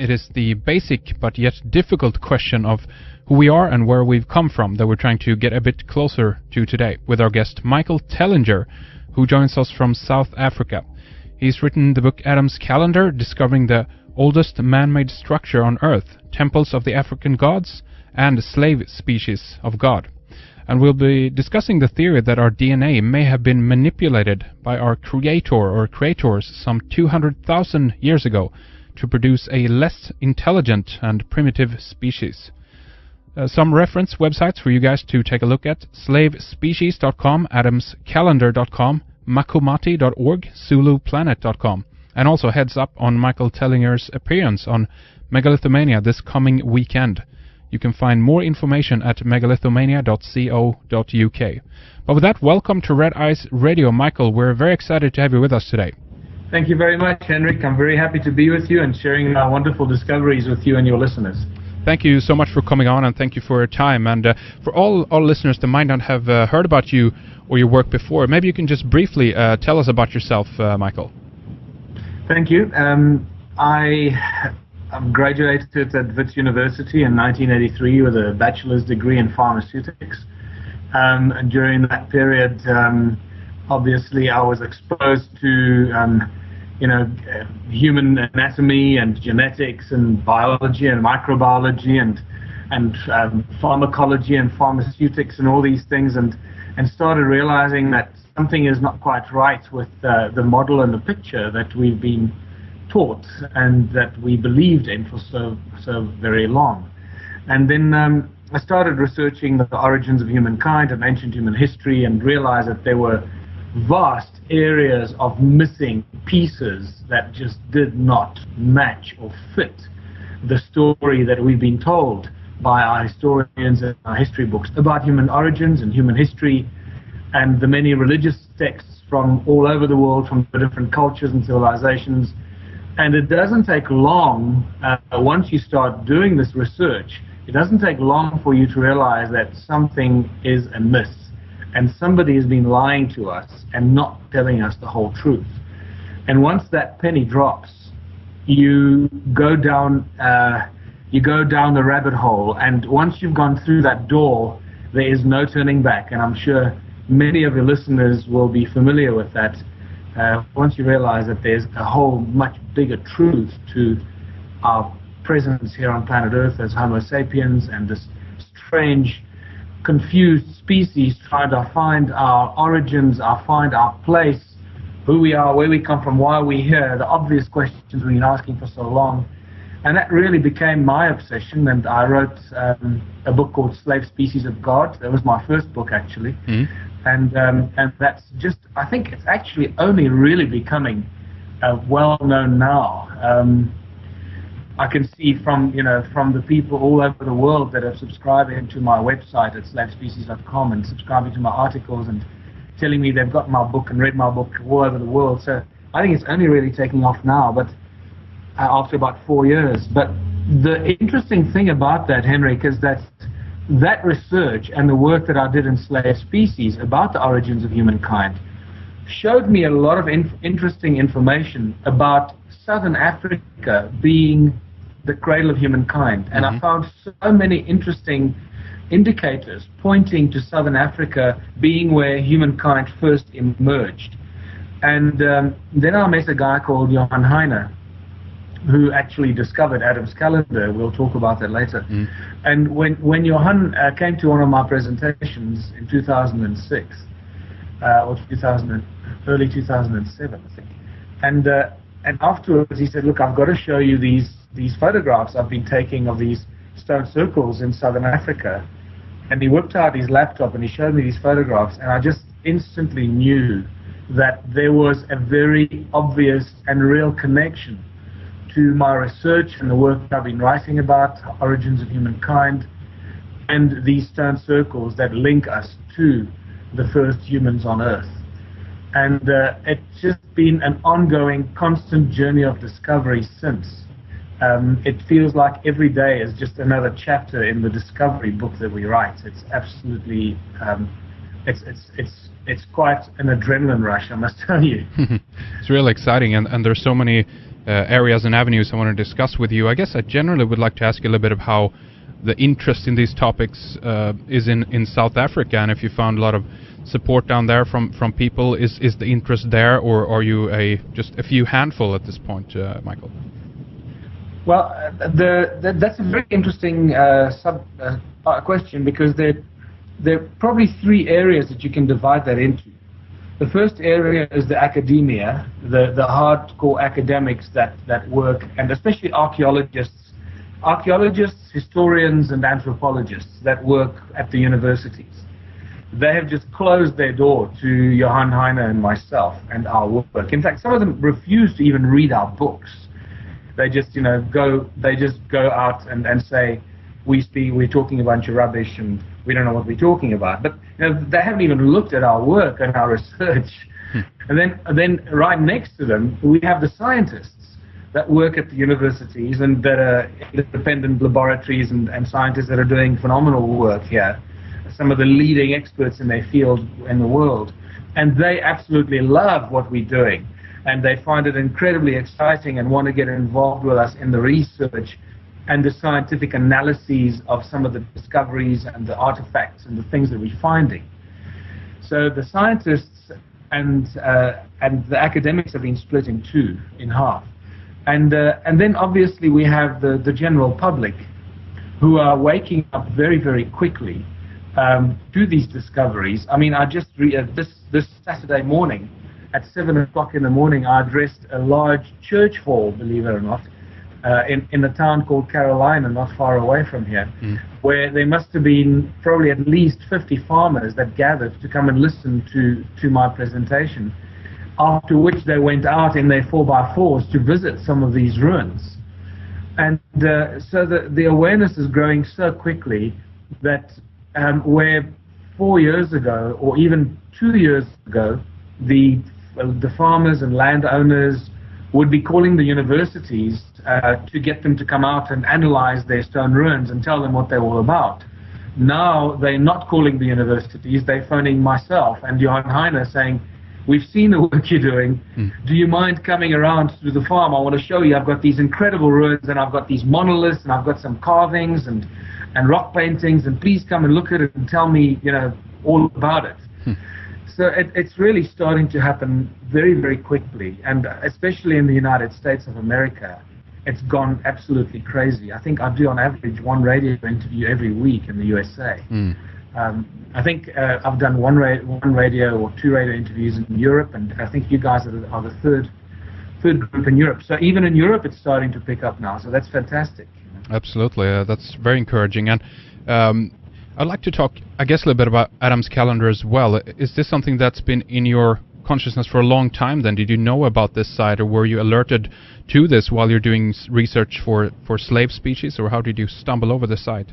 It is the basic but yet difficult question of who we are and where we've come from that we're trying to get a bit closer to today with our guest Michael Tellinger, who joins us from South Africa. He's written the book Adam's Calendar, Discovering the Oldest Man-Made Structure on Earth, Temples of the African Gods, and Slave Species of God. And we'll be discussing the theory that our DNA may have been manipulated by our creator or creators some 200,000 years ago to produce a less intelligent and primitive species. Some reference websites for you guys to take a look at: slavespecies.com, adamscalendar.com, makumati.org, zuluplanet.com. And also heads up on Michael Tellinger's appearance on Megalithomania this coming weekend. You can find more information at megalithomania.co.uk. But with that, welcome to Red Eyes Radio, Michael. We're very excited to have you with us today. Thank you very much, Henrik. I'm very happy to be with you and sharing our wonderful discoveries with you and your listeners. Thank you so much for coming on, and thank you for your time. And for all our listeners that might not have heard about you or your work before, maybe you can just briefly tell us about yourself, Michael. Thank you. I graduated at Wits University in 1983 with a bachelor's degree in pharmaceutics. And during that period, obviously, I was exposed to, human anatomy and genetics and biology and microbiology and pharmacology and pharmaceutics and all these things, and started realizing that something is not quite right with the model and the picture that we've been taught and that we believed in for so very long. And then I started researching the origins of humankind and ancient human history, and realized that there were vast areas of missing pieces that just did not match or fit the story that we've been told by our historians and our history books about human origins and human history, and the many religious texts from all over the world, from the different cultures and civilizations. And it doesn't take long, once you start doing this research, it doesn't take long for you to realize that something is amiss, and somebody has been lying to us and not telling us the whole truth. And once that penny drops, you go down the rabbit hole, and once you've gone through that door, there is no turning back. And I'm sure many of your listeners will be familiar with that. Once you realize that there's a whole much bigger truth to our presence here on planet Earth as Homo sapiens, and this strange, confused species trying to find our origins, find our place, who we are, where we come from, why are we here, the obvious questions we've been asking for so long. And that really became my obsession, and I wrote a book called Slave Species of God. That was my first book, actually. And that's just, I think it's actually only really becoming well known now. I can see from the people all over the world that are subscribing to my website at slavespecies.com and subscribing to my articles and telling me they've got my book and read my book all over the world. So I think it's only really taking off now, but after about 4 years. But the interesting thing about that, Henrik, is that research and the work that I did in Slave Species about the origins of humankind showed me a lot of interesting information about Southern Africa being the cradle of humankind. And I found so many interesting indicators pointing to Southern Africa being where humankind first emerged. And then I met a guy called Johann Heine, who actually discovered Adam's Calendar. We'll talk about that later. And when Johann came to one of my presentations in 2006, or early 2007, I think, and afterwards he said, look, I've got to show you these photographs I've been taking of these stone circles in Southern Africa. And he whipped out his laptop and he showed me these photographs, and I just instantly knew that there was a very obvious and real connection to my research and the work I've been writing about origins of humankind and these stone circles that link us to the first humans on Earth. And it's just been an ongoing, constant journey of discovery since. It feels like every day is just another chapter in the discovery book that we write. It's absolutely, it's quite an adrenaline rush, I must tell you. It's really exciting, and there's so many areas and avenues I want to discuss with you. I guess I generally would like to ask you a little bit of how the interest in these topics is in South Africa, and if you found a lot of support down there from people. Is the interest there, or are you just a few handful at this point, Michael? Well, that's a very interesting question, because there are probably three areas that you can divide that into. The first area is the academia, the hardcore academics that work, and especially archaeologists, historians, and anthropologists that work at the universities. They have just closed their door to Johann Heine and myself and our work. In fact, some of them refuse to even read our books. They just, go out and say, we're talking a bunch of rubbish and we don't know what we're talking about. But they haven't even looked at our work and our research. And then right next to them, we have the scientists that work at the universities and that are independent laboratories and scientists that are doing phenomenal work here. Some of the leading experts in their field in the world. And they absolutely love what we're doing. And they find it incredibly exciting and want to get involved with us in the research and the scientific analyses of some of the discoveries and the artifacts and the things that we're finding. So the scientists and the academics have been split in half. And then obviously we have the general public, who are waking up very, very quickly to these discoveries. I mean, I just this Saturday morning at 7 o'clock in the morning, I addressed a large church hall, believe it or not, in a town called Carolina, not far away from here, where there must have been probably at least 50 farmers that gathered to come and listen to my presentation, after which they went out in their 4x4s to visit some of these ruins. And so the awareness is growing so quickly that where 4 years ago, or even 2 years ago, the farmers and landowners would be calling the universities to get them to come out and analyze their stone ruins and tell them what they're all about. Now they're not calling the universities, they're phoning myself and Johann Heine saying, we've seen the work you're doing, do you mind coming around to the farm? I want to show you, I've got these incredible ruins and I've got these monoliths and I've got some carvings and rock paintings, and please come and look at it and tell me, all about it. So it's really starting to happen very, very quickly, and especially in the United States of America, it's gone absolutely crazy. I think I do on average one radio interview every week in the USA. I think I've done one radio or two radio interviews in Europe, and I think you guys are the third group in Europe. So even in Europe, it's starting to pick up now. So that's fantastic. Absolutely, that's very encouraging. And I'd like to talk, I guess, a little bit about Adam's calendar as well. Is this something that's been in your consciousness for a long time then? Did you know about this site, or were you alerted to this while you're doing research for slave species, or how did you stumble over the site?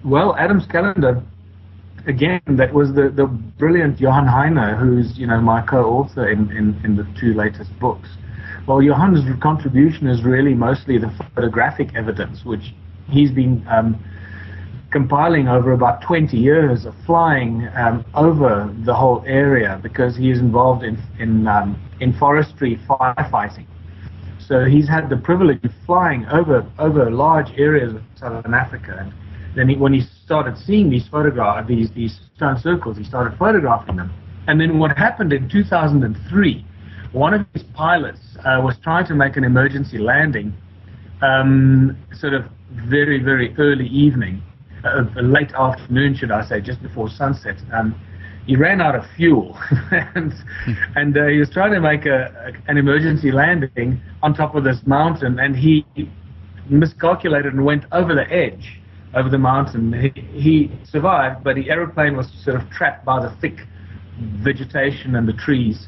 Well, Adam's calendar, again, that was the brilliant Johann Heine, who's my co-author in the two latest books. Well, Johann's contribution is really mostly the photographic evidence, which he's been compiling over about 20 years of flying over the whole area, because he is involved in forestry firefighting. So he's had the privilege of flying over large areas of southern Africa. And then when he started seeing these these stone circles, he started photographing them. And then what happened in 2003, one of his pilots was trying to make an emergency landing, sort of very, very early evening, late afternoon, should I say, just before sunset. He ran out of fuel, and he was trying to make an emergency landing on top of this mountain, and he miscalculated and went over the edge of the mountain. He survived, but the aeroplane was sort of trapped by the thick vegetation and the trees.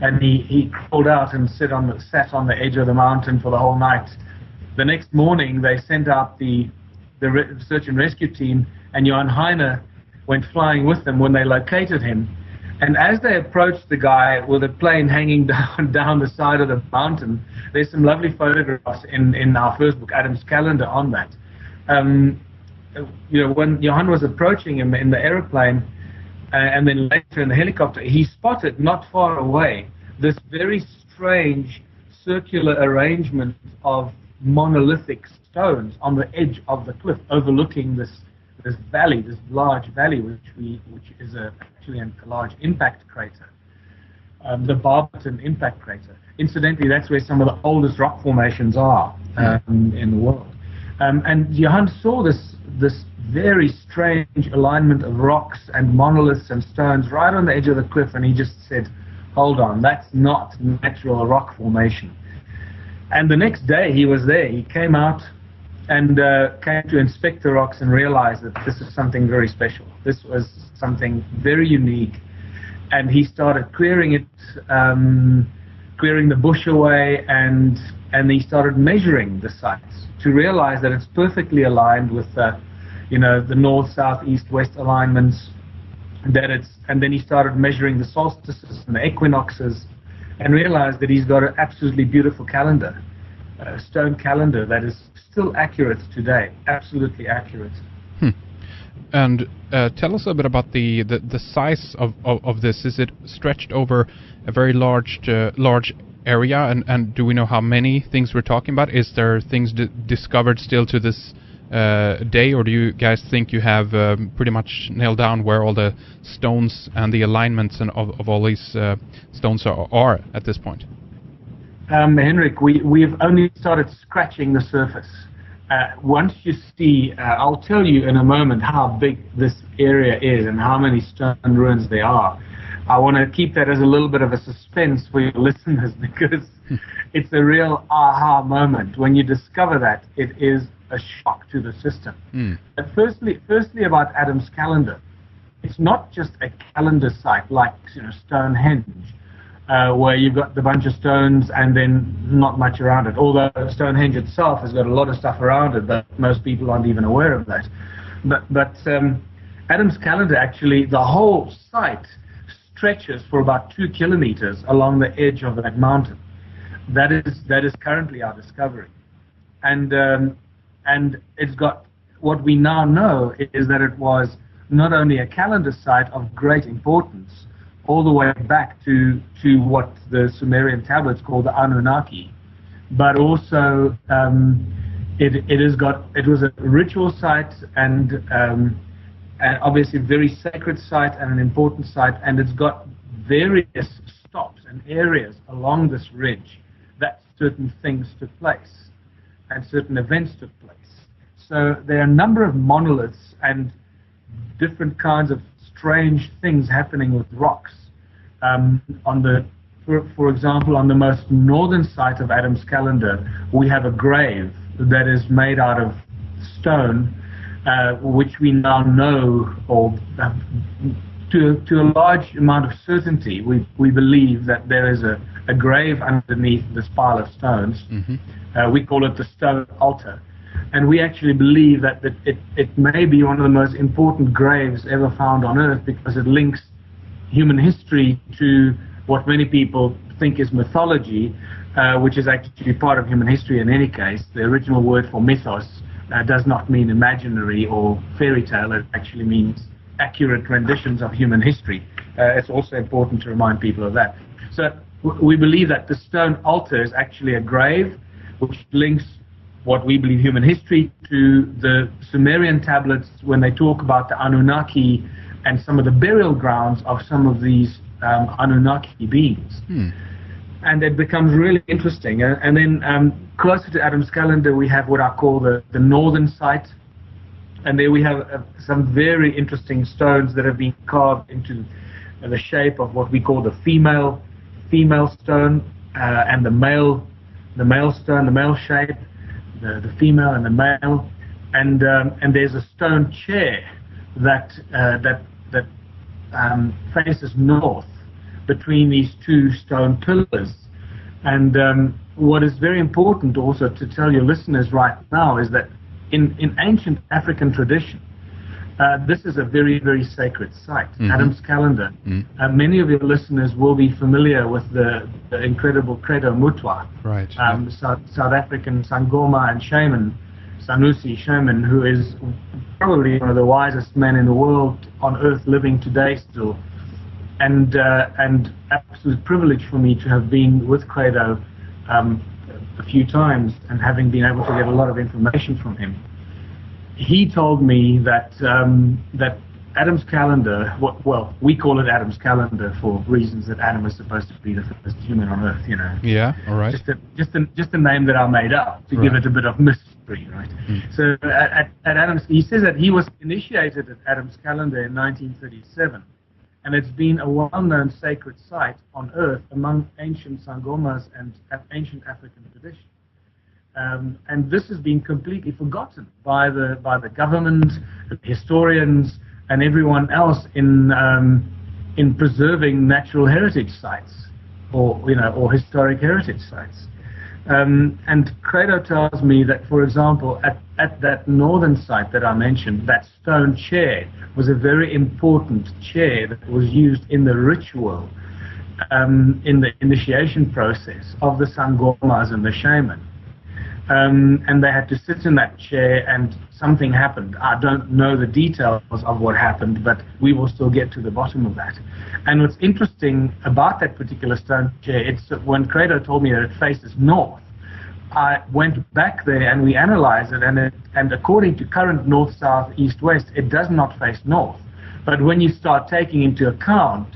And he crawled out and sat on the edge of the mountain for the whole night. The next morning, they sent out the search and rescue team, and Johann Heine went flying with them when they located him. And as they approached the guy with a plane hanging down the side of the mountain, there's some lovely photographs in our first book, Adam's Calendar, on that. When Johann was approaching him in the aeroplane, and then later in the helicopter, he spotted not far away this very strange circular arrangement of monolithic stones on the edge of the cliff, overlooking this valley, this large valley, which is actually a large impact crater, the Barberton impact crater. Incidentally, that's where some of the oldest rock formations are in the world. And Johann saw this very strange alignment of rocks and monoliths and stones right on the edge of the cliff, and he just said, hold on, that's not natural rock formation. And the next day he was there. He came out and came to inspect the rocks and realized that this is something very special. This was something very unique. And he started clearing it, clearing the bush away, and he started measuring the sites to realize that it's perfectly aligned with the north, south, east, west alignments. And then he started measuring the solstices and the equinoxes, and realized that he's got an absolutely beautiful calendar, a stone calendar that is still accurate today, absolutely accurate. And tell us a bit about the size of this. Is it stretched over a very large area, and do we know how many things we're talking about? Is there things discovered still to this day, or do you guys think you have pretty much nailed down where all the stones and the alignments and of all these stones are at this point? Henrik, we've only started scratching the surface. Once you see, I'll tell you in a moment how big this area is and how many stone ruins there are. I want to keep that as a little bit of a suspense for your listeners, because it's a real aha moment. When you discover that, it is a shock to the system. But firstly about Adam's calendar. It's not just a calendar site like Stonehenge, where you've got the bunch of stones and then not much around it. Although Stonehenge itself has got a lot of stuff around it, but most people aren't even aware of that. But Adam's calendar, actually, the whole site stretches for about 2 kilometers along the edge of that mountain. That is currently our discovery, and it's got, what we now know is that it was not only a calendar site of great importance, all the way back to what the Sumerian tablets call the Anunnaki, but also it was a ritual site and obviously a very sacred site and an important site, and it's got various stops and areas along this ridge that certain things took place and certain events took place. So there are a number of monoliths and different kinds of strange things happening with rocks. For example, on the most northern site of Adam's calendar, we have a grave that is made out of stone, which we now know, or to a large amount of certainty, we believe that there is a grave underneath this pile of stones. We call it the stone altar. And we actually believe that it may be one of the most important graves ever found on Earth, because it links human history to what many people think is mythology, which is actually part of human history in any case. The original word for mythos does not mean imaginary or fairy tale. It actually means accurate renditions of human history. It's also important to remind people of that. So we believe that the stone altar is actually a grave which links what we believe human history to the Sumerian tablets when they talk about the Anunnaki and some of the burial grounds of some of these Anunnaki beings. And it becomes really interesting. And then closer to Adam's calendar, we have what I call the northern site. And there we have some very interesting stones that have been carved into the shape of what we call the female stone and the male stone, the male shape, the female and the male. And there's a stone chair that faces north between these two stone pillars. And what is very important also to tell your listeners right now is that in ancient African tradition, this is a very, very sacred site, Adam's calendar. Many of your listeners will be familiar with the incredible Credo Mutwa, right? South African Sangoma and shaman, Sanusi shaman, who is probably one of the wisest men in the world on earth living today still. And absolute privilege for me to have been with Credo a few times, and having been able to get a lot of information from him, he told me that that Adam's calendar, well, we call it Adam's calendar for reasons that Adam was supposed to be the first human on Earth, you know. Yeah, all right. Just a name that I made up to give it a bit of mystery, right? So at Adam's, he says that he was initiated at Adam's calendar in 1937, and it's been a well-known sacred site on Earth among ancient Sangomas and ancient African tradition. And this has been completely forgotten by the government, the historians, and everyone else in preserving natural heritage sites, or historic heritage sites. And Credo tells me that, for example, at that northern site that I mentioned, that stone chair was a very important chair that was used in the ritual, in the initiation process of the Sangomas and the shaman. And they had to sit in that chair, and something happened. I don't know the details of what happened, but we will still get to the bottom of that. And what's interesting about that particular stone chair, it's when Credo told me that it faces north, I went back there and we analyzed it, and according to current north, south, east, west, it does not face north. But when you start taking into account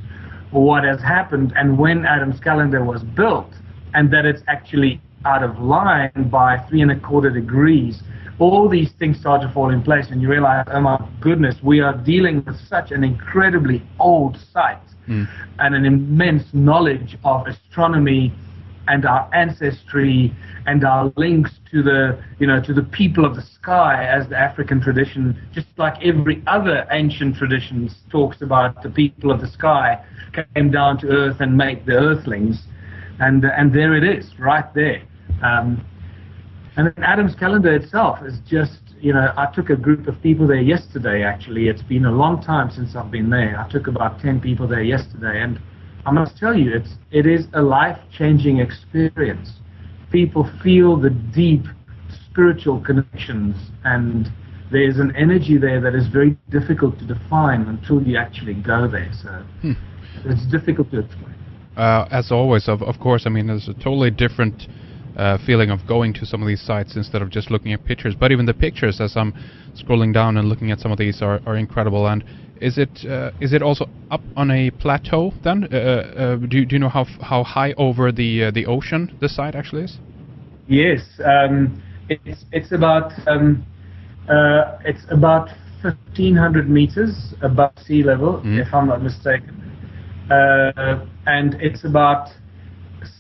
what has happened and when Adam's calendar was built, and that it's actually out of line by 3¼ degrees, all these things start to fall in place, and you realize, oh my goodness, we are dealing with such an incredibly old site and an immense knowledge of astronomy and our ancestry and our links to the, to the people of the sky, as the African tradition, just like every other ancient tradition talks about the people of the sky came down to earth and made the earthlings, and there it is, right there. And then Adam's calendar itself is just, I took a group of people there yesterday, actually. It's been a long time since I've been there. I took about 10 people there yesterday, and I must tell you, it is a life-changing experience. People feel the deep spiritual connections, and there's an energy there that is very difficult to define until you actually go there. So it's difficult to explain. As always, of course, I mean, there's a totally different feeling of going to some of these sites instead of just looking at pictures. But even the pictures, as I'm scrolling down and looking at some of these, are incredible. And is it also up on a plateau then? Do you know how high over the ocean the site actually is? Yes, it's about 1,500 meters above sea level, if I'm not mistaken, and it's about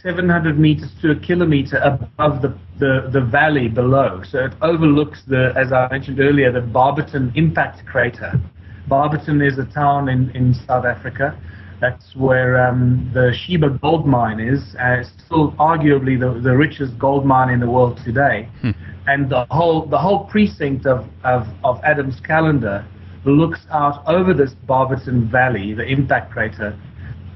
700 meters to a kilometer above the valley below. So it overlooks as I mentioned earlier, the Barberton impact crater. Barberton is a town in South Africa. That's where the Sheba gold mine is. It's still arguably the richest gold mine in the world today. And the whole precinct of Adam's calendar looks out over this Barberton Valley, the impact crater,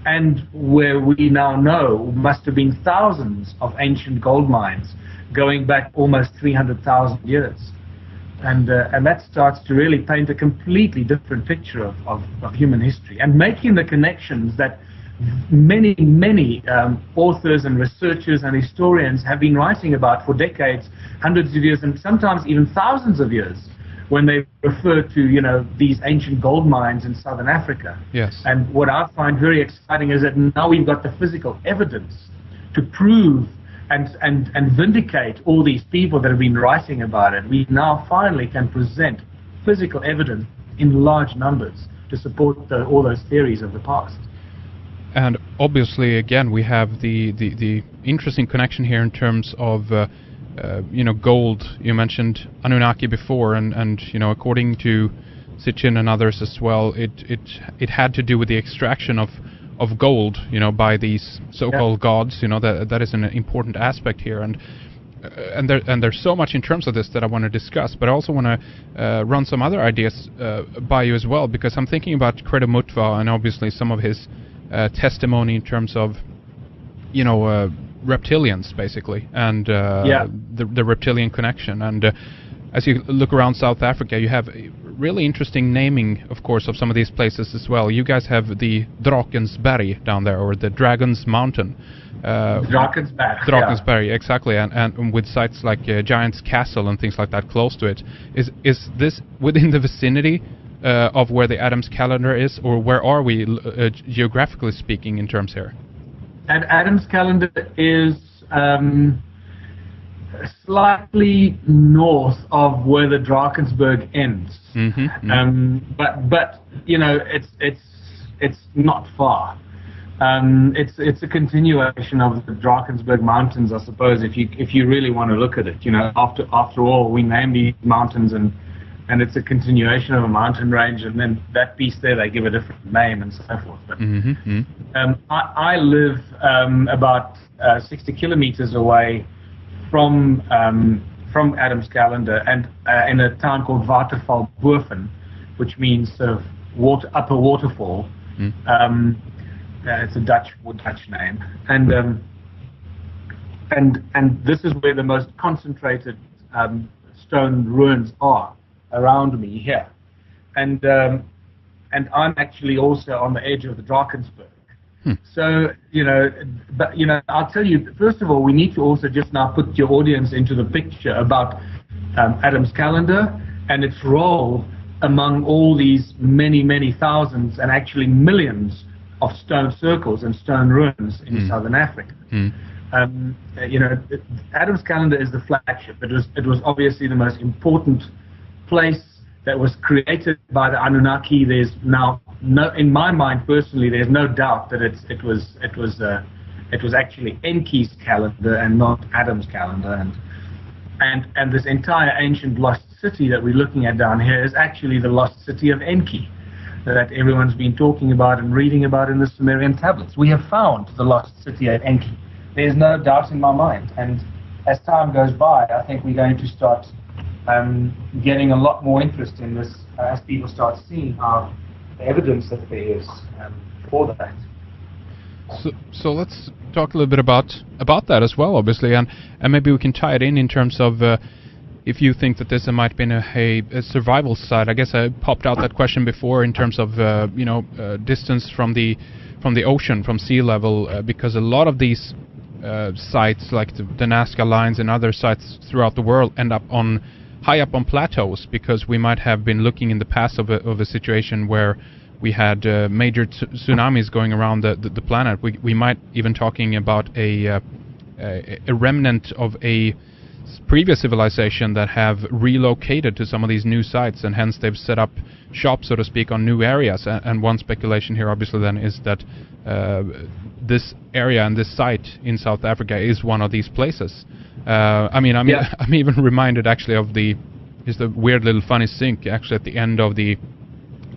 and where we now know must have been thousands of ancient gold mines going back almost 300,000 years. And that starts to really paint a completely different picture of human history, and making the connections that many authors and researchers and historians have been writing about for decades, hundreds of years, and sometimes even thousands of years, when they refer to these ancient gold mines in southern Africa. Yes. And what I find very exciting is that now we've got the physical evidence to prove and vindicate all these people that have been writing about it. We now finally can present physical evidence in large numbers to support all those theories of the past. And obviously, again, we have the interesting connection here in terms of gold. You mentioned Anunnaki before, and according to Sitchin and others as well, it had to do with the extraction of gold, by these so-called gods. That is an important aspect here, and there's so much in terms of this that I want to discuss. But I also want to run some other ideas by you as well, because I'm thinking about Credo Mutwa and obviously some of his testimony in terms of reptilians, basically, and the reptilian connection. And as you look around South Africa, you have really interesting naming, of course, of some of these places as well. You guys have the Drakensberg down there, or the Dragon's Mountain, Drakensberg, exactly, and with sites like Giant's Castle and things like that close to it. Is this within the vicinity of where the Adams calendar is, or where are we geographically speaking in terms here? And Adams calendar is slightly north of where the Drakensberg ends. But you know, it's not far. It's a continuation of the Drakensberg Mountains, I suppose, if you really want to look at it. You know, after all, we name these mountains, and it's a continuation of a mountain range, and then that piece there, they give a different name and so forth. But I live about 60 kilometers away from Adams Calendar, and in a town called Watervalboven, which means upper waterfall. It's a Dutch name, and this is where the most concentrated stone ruins are around me here, and I'm actually also on the edge of the Drakensberg. So I'll tell you, first of all, we need to also just now put your audience into the picture about Adams Calendar and its role among all these many thousands and actually millions of stone circles and stone ruins in southern Africa. Adams Calendar is the flagship. It was obviously the most important place that was created by the Anunnaki. There's now in my mind personally, there's no doubt that it was actually Enki's calendar and not Adam's calendar. And this entire ancient lost city that we're looking at down here is actually the lost city of Enki that everyone's been talking about and reading about in the Sumerian tablets. We have found the lost city of Enki. There's no doubt in my mind. And as time goes by, I think we're going to start getting a lot more interest in this as people start seeing how the evidence that there is for that. So let's talk a little bit about that as well, obviously, and maybe we can tie it in terms of if you think that this might have been a survival site. I guess I popped out that question before in terms of distance from the ocean, from sea level, because a lot of these sites like the Nazca lines and other sites throughout the world end up high up on plateaus, because we might have been looking in the past of a situation where we had major tsunamis going around the planet. We might even talking about a remnant of a previous civilization that have relocated to some of these new sites, and hence they've set up shop, so to speak, on new areas. And one speculation here, obviously, then is that this area and this site in South Africa is one of these places. I'm even reminded actually of the weird little funny sync actually at the end of the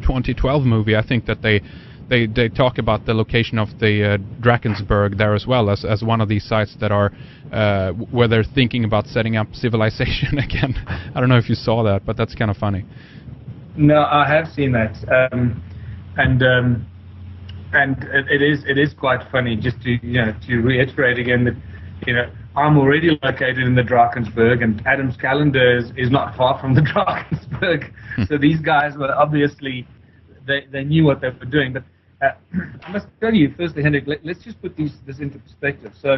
2012 movie. I think that they talk about the location of the Drakensberg there as well as one of these sites that are where they're thinking about setting up civilization again. I don't know if you saw that, but that's kind of funny. No, I have seen that, and it is quite funny. Just to reiterate again that I'm already located in the Drakensberg, and Adam's calendar is not far from the Drakensberg. So these guys were obviously they knew what they were doing. But I must tell you, firstly, Hendrik, let's just put this into perspective. So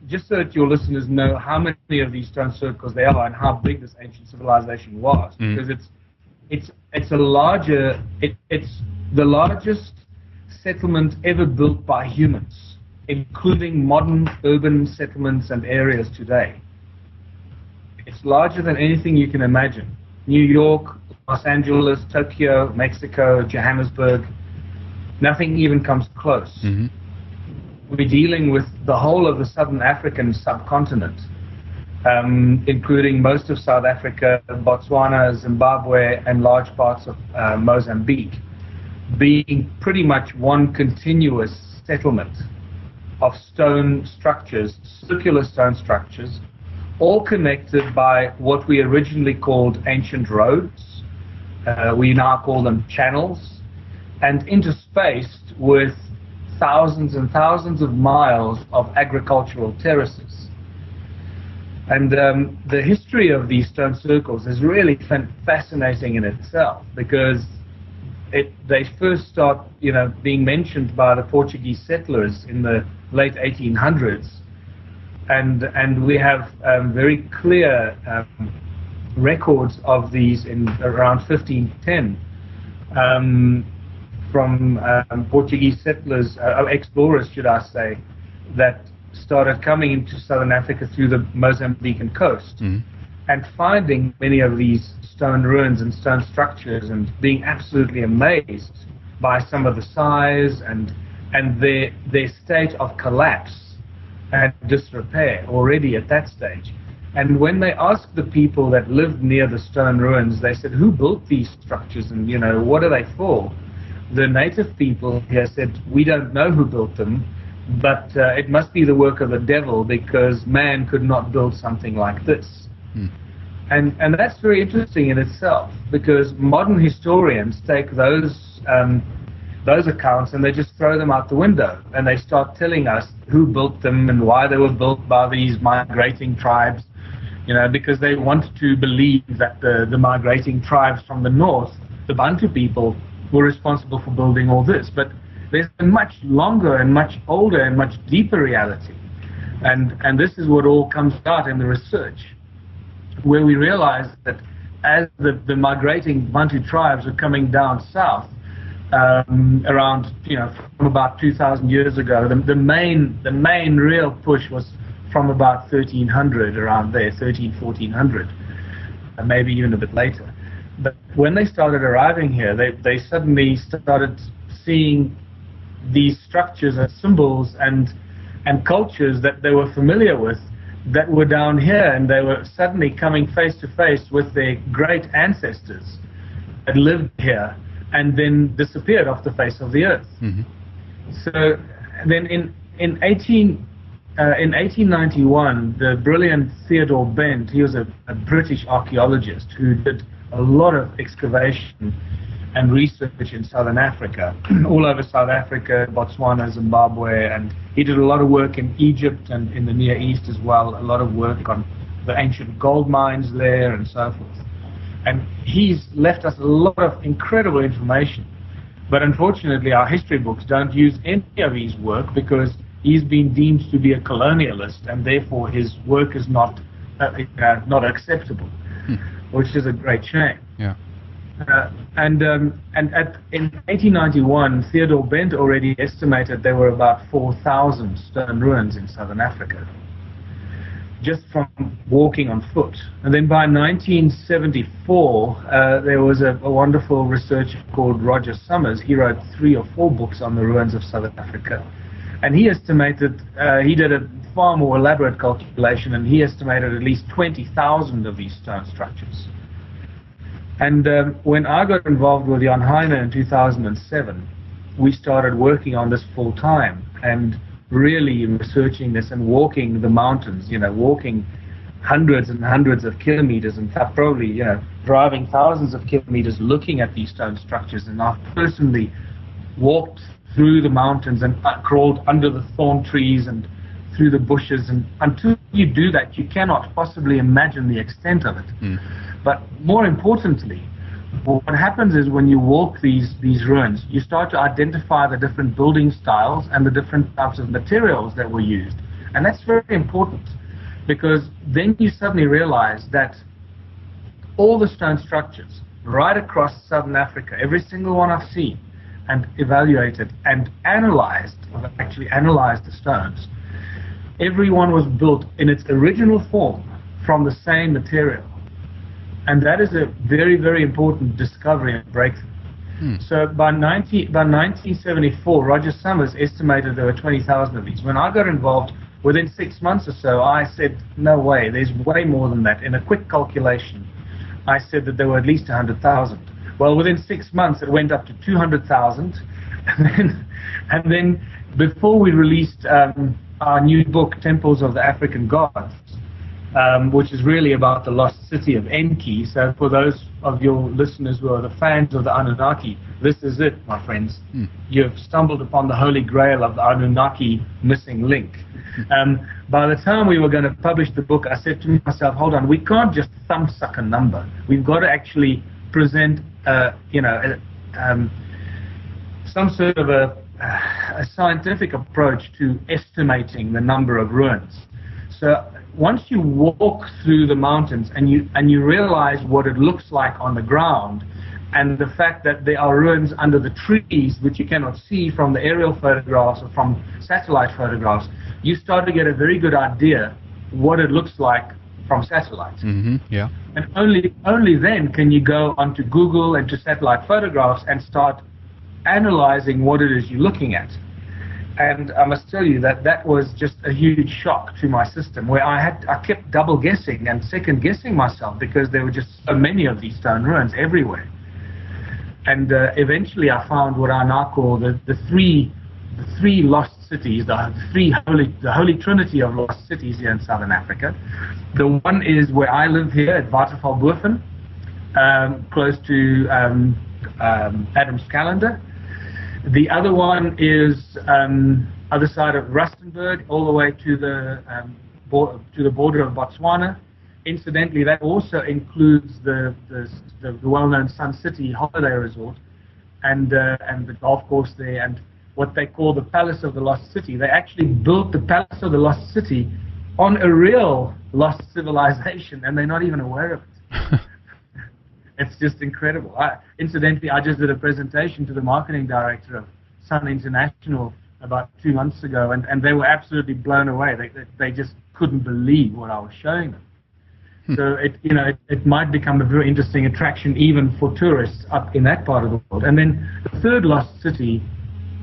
just so that your listeners know how many of these stone circles there are and how big this ancient civilization was, because it's the largest settlement ever built by humans, including modern urban settlements and areas today. It's larger than anything you can imagine. New York, Los Angeles, Tokyo, Mexico, Johannesburg, nothing even comes close. We're dealing with the whole of the southern African subcontinent, including most of South Africa, Botswana, Zimbabwe, and large parts of Mozambique, being pretty much one continuous settlement of stone structures, circular stone structures, all connected by what we originally called ancient roads. We now call them channels, and interspaced with thousands and thousands of miles of agricultural terraces. And the history of these stone circles is really fascinating in itself, because they first start, being mentioned by the Portuguese settlers in the late 1800s, and we have very clear records of these in around 1510 from Portuguese settlers, explorers, should I say, that started coming into southern Africa through the Mozambican coast, and finding many of these stone ruins and stone structures, and being absolutely amazed by some of the size and their state of collapse and disrepair already at that stage. And when they asked the people that lived near the stone ruins, they said, who built these structures, and what are they for? The native people here said, we don't know who built them, but it must be the work of the devil, because man could not build something like this. And that's very interesting in itself, because modern historians take those accounts and they just throw them out the window, and they start telling us who built them and why they were built by these migrating tribes, because they want to believe that the migrating tribes from the north, the Bantu people, were responsible for building all this. But there's a much longer and much older and much deeper reality, and this is what all comes out in the research, where we realize that as the migrating Bantu tribes are coming down south, around, from about 2,000 years ago, the main real push was from about 1300, around there, 1400, maybe even a bit later. But when they started arriving here, they suddenly started seeing these structures and symbols and cultures that they were familiar with, that were down here, and they were suddenly coming face to face with their great ancestors that lived here and then disappeared off the face of the earth. So then in 1891, the brilliant Theodore Bent, he was a British archaeologist who did a lot of excavation and research in southern Africa, all over South Africa, Botswana, Zimbabwe, and he did a lot of work in Egypt and in the Near East as well, a lot of work on the ancient gold mines there and so forth. And he's left us a lot of incredible information. But unfortunately, our history books don't use any of his work, because he's been deemed to be a colonialist, and therefore his work is not acceptable, which is a great shame. Yeah. In 1891, Theodore Bent already estimated there were about 4,000 stone ruins in southern Africa, just from walking on foot. And then by 1974, there was a wonderful researcher called Roger Summers. He wrote 3 or 4 books on the ruins of southern Africa. And he estimated, he did a far more elaborate calculation, and he estimated at least 20,000 of these stone structures. And when I got involved with Jan Heine in 2007, we started working on this full time and really researching this and walking the mountains, walking hundreds and hundreds of kilometers, and probably, driving thousands of kilometers looking at these stone structures. And I've personally walked through the mountains and crawled under the thorn trees and through the bushes, and until you do that, you cannot possibly imagine the extent of it. But more importantly, what happens is when you walk these ruins, you start to identify the different building styles and the different types of materials that were used. And that's very important, because then you suddenly realize that all the stone structures right across southern Africa, every single one I've seen and evaluated and analyzed, I've actually analyzed the stones, every one was built in its original form from the same material. And that is a very, very important discovery and breakthrough. So by 1974, Roger Summers estimated there were 20,000 of these. When I got involved, within 6 months or so, I said, no way, there's way more than that. In a quick calculation, I said that there were at least 100,000. Well, within 6 months, it went up to 200,000. And then before we released our new book, Temples of the African Gods, which is really about the lost city of Enki. So for those of your listeners who are the fans of the Anunnaki, this is it, my friends. You've stumbled upon the holy grail of the Anunnaki missing link. By the time we were going to publish the book, I said to myself, hold on, we can't just thumbsuck a number. We've got to actually present a some sort of a scientific approach to estimating the number of ruins. So once you walk through the mountains and you realize what it looks like on the ground, and the fact that there are ruins under the trees which you cannot see from the aerial photographs or from satellite photographs, you start to get a very good idea what it looks like from satellite. Yeah. And only then can you go onto Google and to satellite photographs and start analyzing what it is you're looking at. And I must tell you that that was just a huge shock to my system, where I kept double guessing and second guessing myself, because there were just so many of these stone ruins everywhere. And eventually I found what I now call the three lost cities, the holy trinity of lost cities here in Southern Africa. The one is where I live here at Watervalboven, close to Adam's Calendar. The other one is other side of Rustenburg, all the way to the border of Botswana. Incidentally, that also includes the well-known Sun City holiday resort and the golf course there, and what they call the Palace of the Lost City. They actually built the Palace of the Lost City on a real lost civilization, and they're not even aware of it. It's just incredible. Incidentally, I just did a presentation to the marketing director of Sun International about 2 months ago, and they were absolutely blown away. They just couldn't believe what I was showing them. So it might become a very interesting attraction even for tourists up in that part of the world. And then the third lost city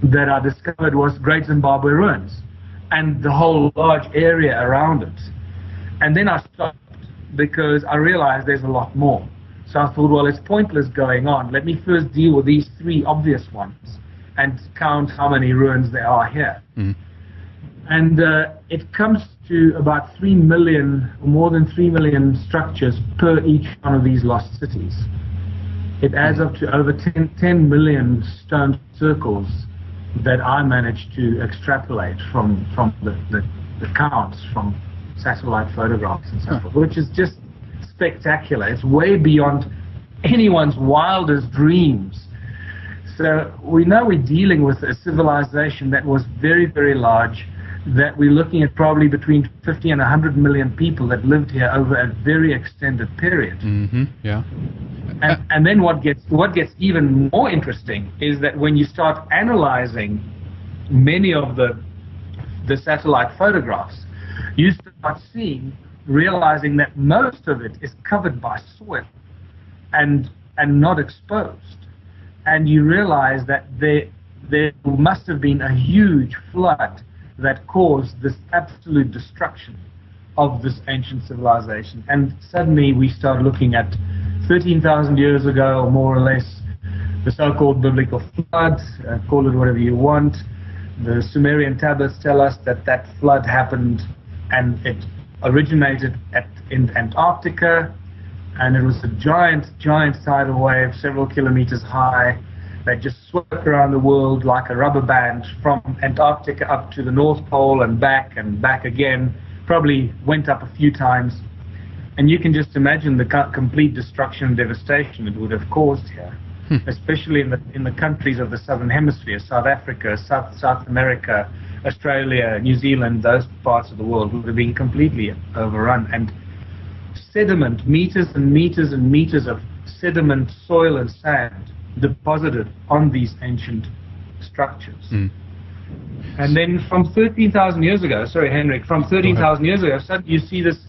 that I discovered was Great Zimbabwe Ruins and the whole large area around it. And then I stopped because I realized there's a lot more. So I thought, well, it's pointless going on. Let me first deal with these 3 obvious ones and count how many ruins there are here. And it comes to about 3 million, or more than 3 million structures per each one of these lost cities. It adds up to over 10 million stone circles that I managed to extrapolate from the counts from satellite photographs and so forth, which is just spectacular. It's way beyond anyone's wildest dreams. So we know we're dealing with a civilization that was very, very large, that we're looking at probably between 50 and 100 million people that lived here over a very extended period. Yeah. And then what gets even more interesting is that when you start analyzing many of the satellite photographs, you start realizing that most of it is covered by soil and not exposed. And you realize that there must have been a huge flood that caused this absolute destruction of this ancient civilization. And suddenly we start looking at 13,000 years ago, or more or less, the so-called biblical flood, call it whatever you want. The Sumerian tablets tell us that that flood happened and it originated in Antarctica, and it was a giant tidal wave, several kilometers high, that just swept around the world like a rubber band from Antarctica up to the North Pole and back again, probably went up a few times. And you can just imagine the complete destruction and devastation it would have caused here, especially in the countries of the Southern Hemisphere, South Africa, South America, Australia, New Zealand. Those parts of the world would have been completely overrun. And sediment, meters and meters and meters of sediment, soil and sand deposited on these ancient structures. And then from 13,000 years ago, sorry Henrik, from 13,000 years ago, suddenly you see this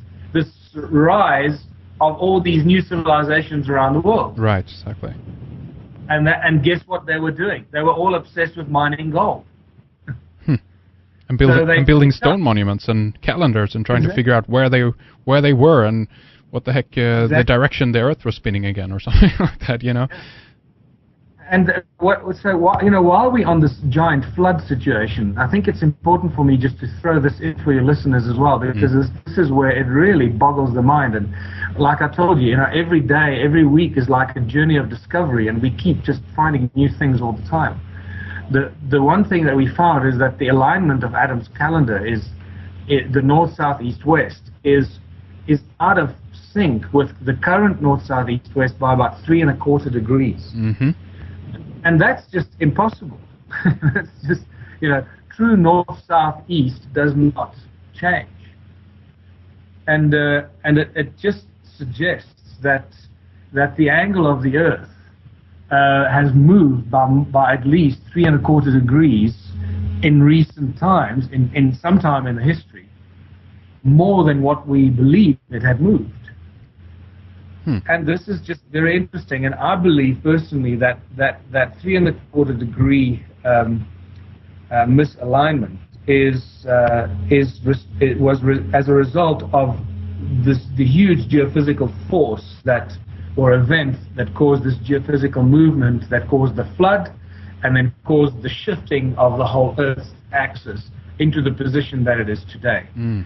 rise of all these new civilizations around the world. Right, exactly. And guess what they were doing? They were all obsessed with mining gold. And building stone monuments and calendars and trying to figure out where they were and what the heck the direction the Earth was spinning again or something like that, And while we're on this giant flood situation, I think it's important for me just to throw this in for your listeners as well, because this is where it really boggles the mind. And like I told you, every day, every week is like a journey of discovery, and we keep just finding new things all the time. The one thing that we found is that the alignment of Adam's calendar the north, south, east, west is out of sync with the current north, south, east, west by about 3¼ degrees. And that's just impossible. That's just, true north, south, east does not change. And it just suggests that the angle of the Earth has moved by at least 3¼ degrees in recent times, in some time in the history, more than what we believed it had moved. And this is just very interesting, and I believe personally that 3¼ degree misalignment was as a result of the huge geophysical force or event that caused this geophysical movement that caused the flood, and then caused the shifting of the whole Earth's axis into the position that it is today. And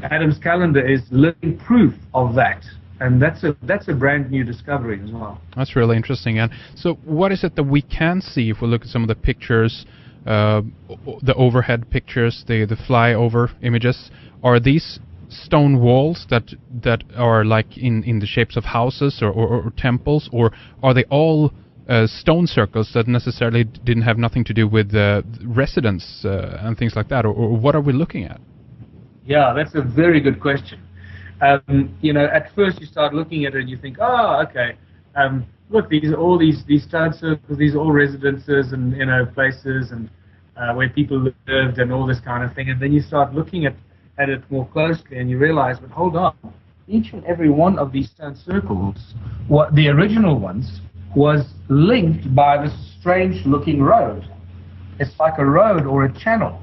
Adam's calendar is living proof of that. And that's a brand new discovery as well. That's really interesting. And so what is it that we can see if we look at some of the pictures, the overhead pictures, the flyover images? Are these stone walls that are like in the shapes of houses or temples, or are they all stone circles that necessarily didn't have nothing to do with residents and things like that? Or what are we looking at? Yeah, that's a very good question. At first you start looking at it and you think, oh, okay, look, these are all these stone circles, these are all residences and, places and where people lived and all this kind of thing. And then you start looking at it more closely and you realize, but hold on, each and every one of these stone circles, the original ones, was linked by this strange looking road. It's like a road or a channel.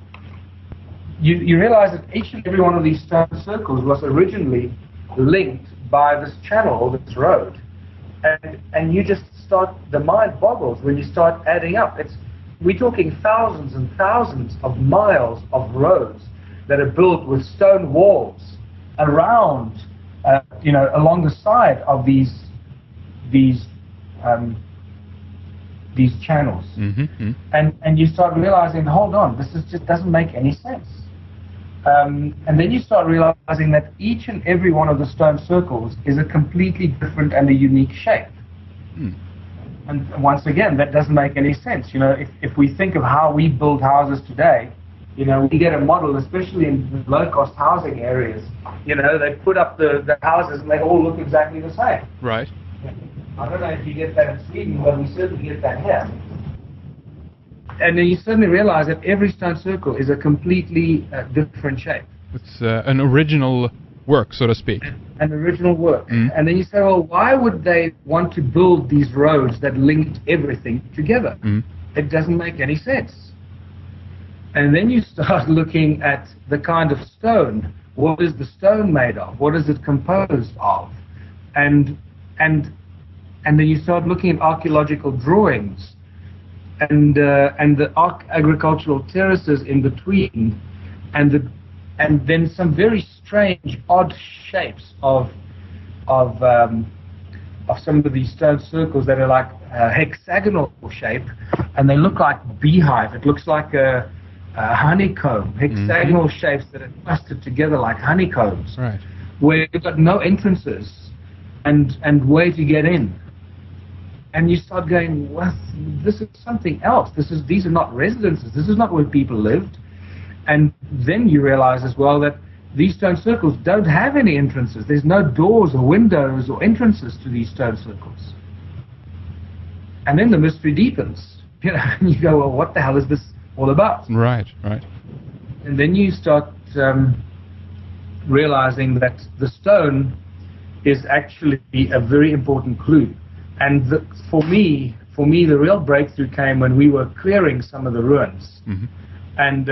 You realize that each and every one of these stone circles was originally linked by this channel or this road. And you just the mind boggles when you start adding up. We're talking thousands and thousands of miles of roads that are built with stone walls around, along the side of these channels. And you start realizing, hold on, this just doesn't make any sense. And then you start realizing that each and every one of the stone circles is a completely different and a unique shape. And once again, that doesn't make any sense. If we think of how we build houses today, we get a model, especially in low-cost housing areas. They put up the houses and they all look exactly the same. Right. I don't know if you get that in Sweden, but we certainly get that here. And then you suddenly realize that every stone circle is a completely different shape. It's an original work, so to speak. An original work. And then you say, well, why would they want to build these roads that linked everything together? It doesn't make any sense. And then you start looking at the kind of stone. What is the stone made of? What is it composed of? And then you start looking at archaeological drawings and the agricultural terraces in between, and then some very strange, odd shapes of some of these stone circles that are like hexagonal shape, and they look like beehive. It looks like a honeycomb, hexagonal shapes that are clustered together like honeycombs, right, where you've got no entrances and way to get in. And you start going, well, this is something else. These are not residences. This is not where people lived. And then you realize as well that these stone circles don't have any entrances. There's no doors or windows or entrances to these stone circles. And then the mystery deepens. And you go, well, what the hell is this all about? Right, right. And then you start realizing that the stone is actually a very important clue. And for me, the real breakthrough came when we were clearing some of the ruins, and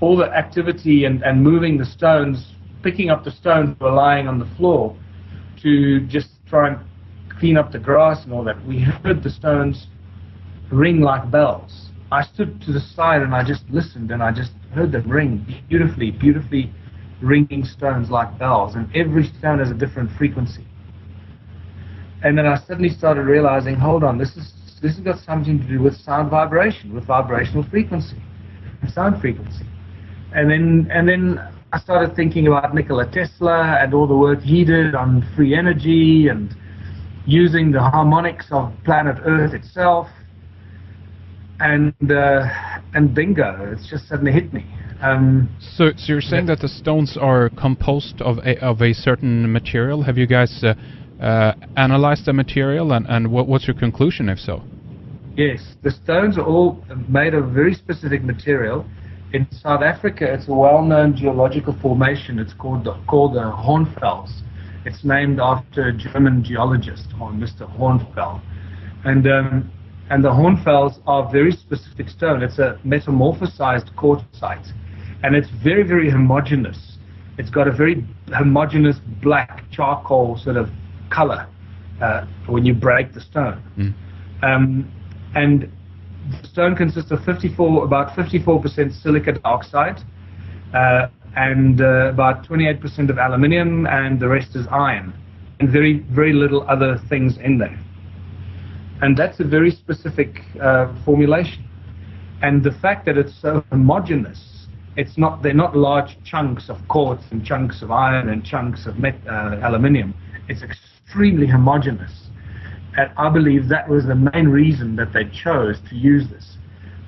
all the activity and moving the stones, picking up the stones that were lying on the floor to just try and clean up the grass and all that. We heard the stones ring like bells. I stood to the side and I just listened, and I just heard them ring beautifully, beautifully ringing stones like bells, and every stone has a different frequency. And then I suddenly started realizing, hold on, this has got something to do with sound vibration, with vibrational frequency, and sound frequency. And then I started thinking about Nikola Tesla and all the work he did on free energy, and using the harmonics of planet Earth itself, and bingo, it's just suddenly hit me. So you're saying that the stones are composed of a certain material? Have you guys analyzed the material, and what's your conclusion, if so? Yes, the stones are all made of very specific material. In South Africa, it's a well-known geological formation. It's called the Hornfels. It's named after a German geologist, Mr. Hornfels. And the Hornfels are very specific stone. It's a metamorphosized quartzite, and it's very, very homogeneous. It's got a very homogeneous black charcoal sort of color when you break the stone. And the stone consists of about 54% silica dioxide, and about 28% of aluminium, and the rest is iron, and very, very little other things in there. And that's a very specific formulation. And the fact that it's so homogeneous, they're not large chunks of quartz and chunks of iron and chunks of aluminium. It's extremely homogeneous. And I believe that was the main reason that they chose to use this,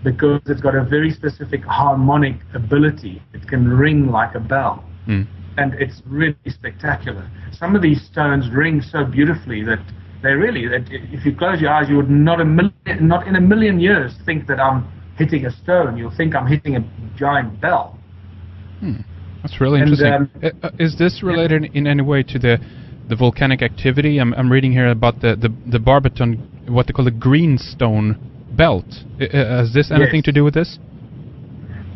because it's got a very specific harmonic ability. It can ring like a bell, and it's really spectacular. Some of these stones ring so beautifully that if you close your eyes, you would not in a million years think that I'm hitting a stone. You'll think I'm hitting a giant bell. That's really interesting. Is this related in any way to the volcanic activity? I'm reading here about the Barberton, what they call the greenstone belt. Has this anything to do with this?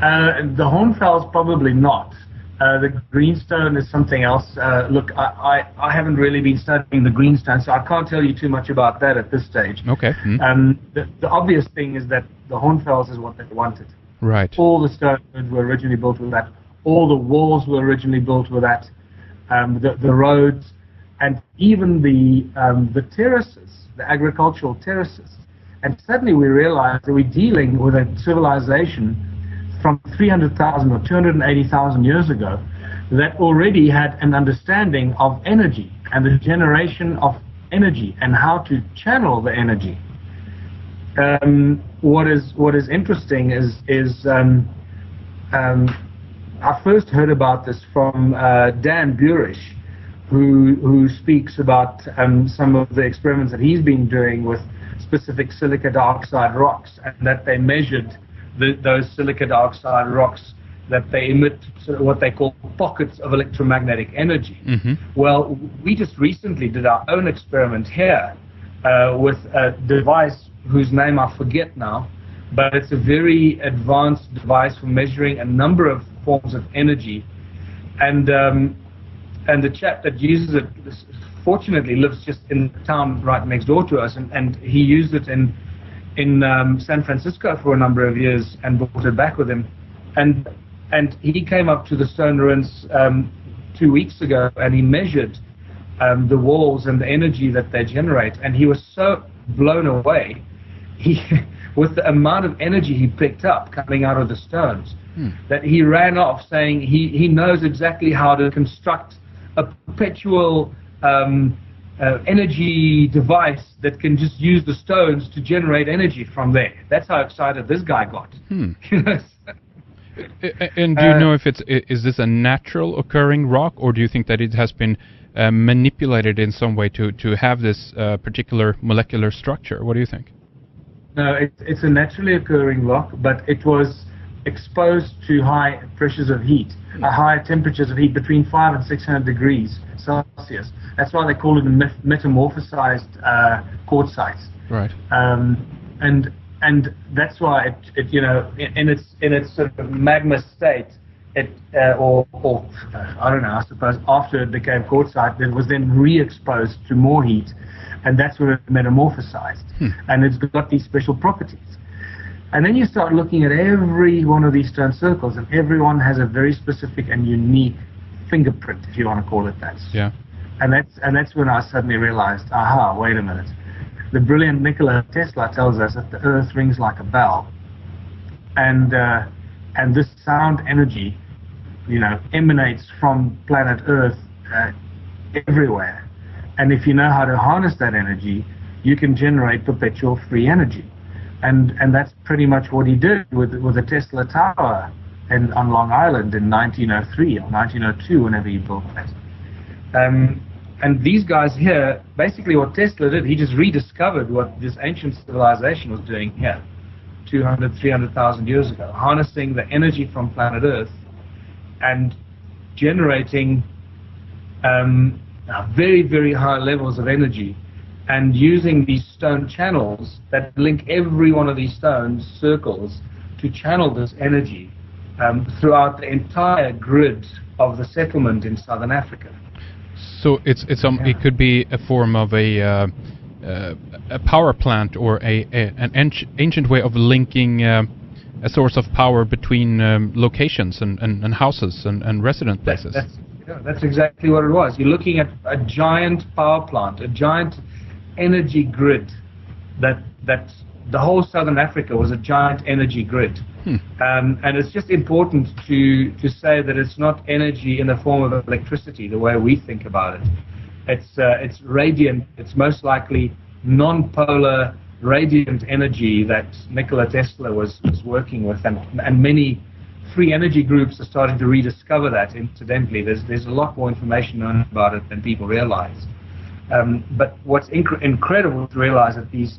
The Hornfels probably not. The greenstone is something else. Look, I haven't really been studying the greenstone, so I can't tell you too much about that at this stage. Okay. The obvious thing is that the Hornfels is what they wanted. Right. All the stones were originally built with that. All the walls were originally built with that. The roads, and even the terraces, the agricultural terraces. And suddenly we realized that we're dealing with a civilization from 300,000 or 280,000 years ago that already had an understanding of energy and the generation of energy and how to channel the energy. What is interesting is I first heard about this from Dan Burish, who speaks about some of the experiments that he's been doing with specific silica dioxide rocks, and that they measured those silica dioxide rocks, that they emit sort of what they call pockets of electromagnetic energy. Well, we just recently did our own experiment here with a device whose name I forget now, but it's a very advanced device for measuring a number of forms of energy. And the chap that uses it, fortunately, lives just in the town right next door to us, and he used it in San Francisco for a number of years and brought it back with him. And he came up to the stone ruins 2 weeks ago, and he measured the walls and the energy that they generate, and he was so blown away with the amount of energy he picked up coming out of the stones, that he ran off saying he knows exactly how to construct a perpetual energy device that can just use the stones to generate energy from there. That's how excited this guy got. And do you know if is this a natural occurring rock, or do you think that it has been manipulated in some way to have this particular molecular structure? What do you think? No, it's a naturally occurring rock, but it was exposed to high pressures of heat, high temperatures of heat between 500 and 600 degrees Celsius. That's why they call it a metamorphosized quartzite. Right. And that's why it in its sort of magma state, or I don't know, I suppose after it became quartzite, it was then re-exposed to more heat, and that's where it metamorphosized, and it's got these special properties. And then you start looking at every one of these stone circles, and everyone has a very specific and unique fingerprint, if you want to call it that. Yeah. And that's when I suddenly realized, aha, wait a minute. The brilliant Nikola Tesla tells us that the Earth rings like a bell, and this sound energy, emanates from planet Earth everywhere, And if you know how to harness that energy, you can generate perpetual free energy. And that's pretty much what he did with the Tesla Tower on Long Island in 1903 or 1902, whenever he built that. And these guys here, basically what Tesla did, he just rediscovered what this ancient civilization was doing here 200, 300,000 years ago, harnessing the energy from planet Earth and generating very, very high levels of energy, and using these stone channels that link every one of these stone circles to channel this energy throughout the entire grid of the settlement in southern Africa. So it could be a form of a power plant, or an ancient way of linking a source of power between locations and houses and resident places. That's exactly what it was. You're looking at a giant power plant, a giant energy grid. That the whole southern Africa was a giant energy grid. And it's just important to say that it's not energy in the form of electricity the way we think about it. It's radiant. It's most likely non-polar radiant energy that Nikola Tesla was working with, and many free energy groups are starting to rediscover that. Incidentally, there's a lot more information known about it than people realize. But what's incredible to realize that these,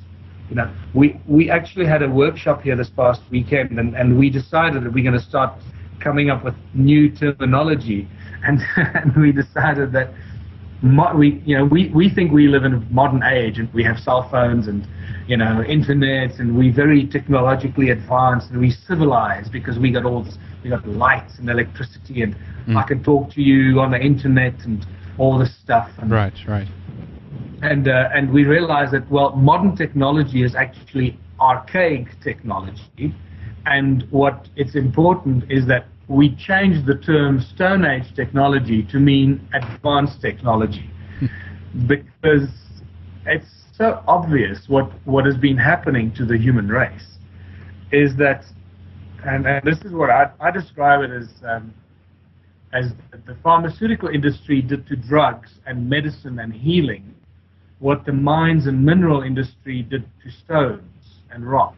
we actually had a workshop here this past weekend, and we decided that we're going to start coming up with new terminology, and we decided that we think we live in a modern age, and we have cell phones and internet, and we're very technologically advanced, and we civilized because we got lights and electricity, and I can talk to you on the internet and all this stuff. And, right. And we realized that, well, modern technology is actually archaic technology, and what it's important is that we change the term Stone Age technology to mean advanced technology, because it's so obvious what has been happening to the human race is that, and this is what I describe it as the pharmaceutical industry did to drugs and medicine and healing what the mines and mineral industry did to stones and rock.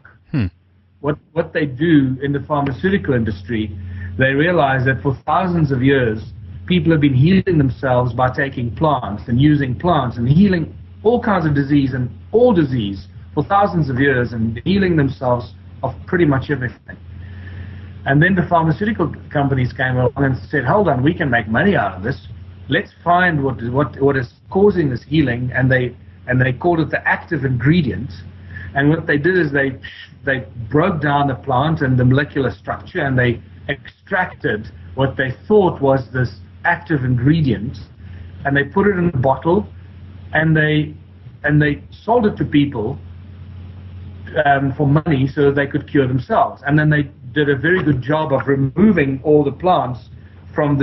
What they do in the pharmaceutical industry, they realize that for thousands of years, people have been healing themselves by taking plants and using plants and healing all kinds of disease and all disease for thousands of years, and healing themselves of pretty much everything. And then the pharmaceutical companies came along and said, hold on, we can make money out of this. Let's find what is causing this healing, and they called it the active ingredient. And what they did is they broke down the plant and the molecular structure, and they extracted what they thought was this active ingredient, and they put it in a bottle, and they sold it to people for money so that they could cure themselves. And then they did a very good job of removing all the plants from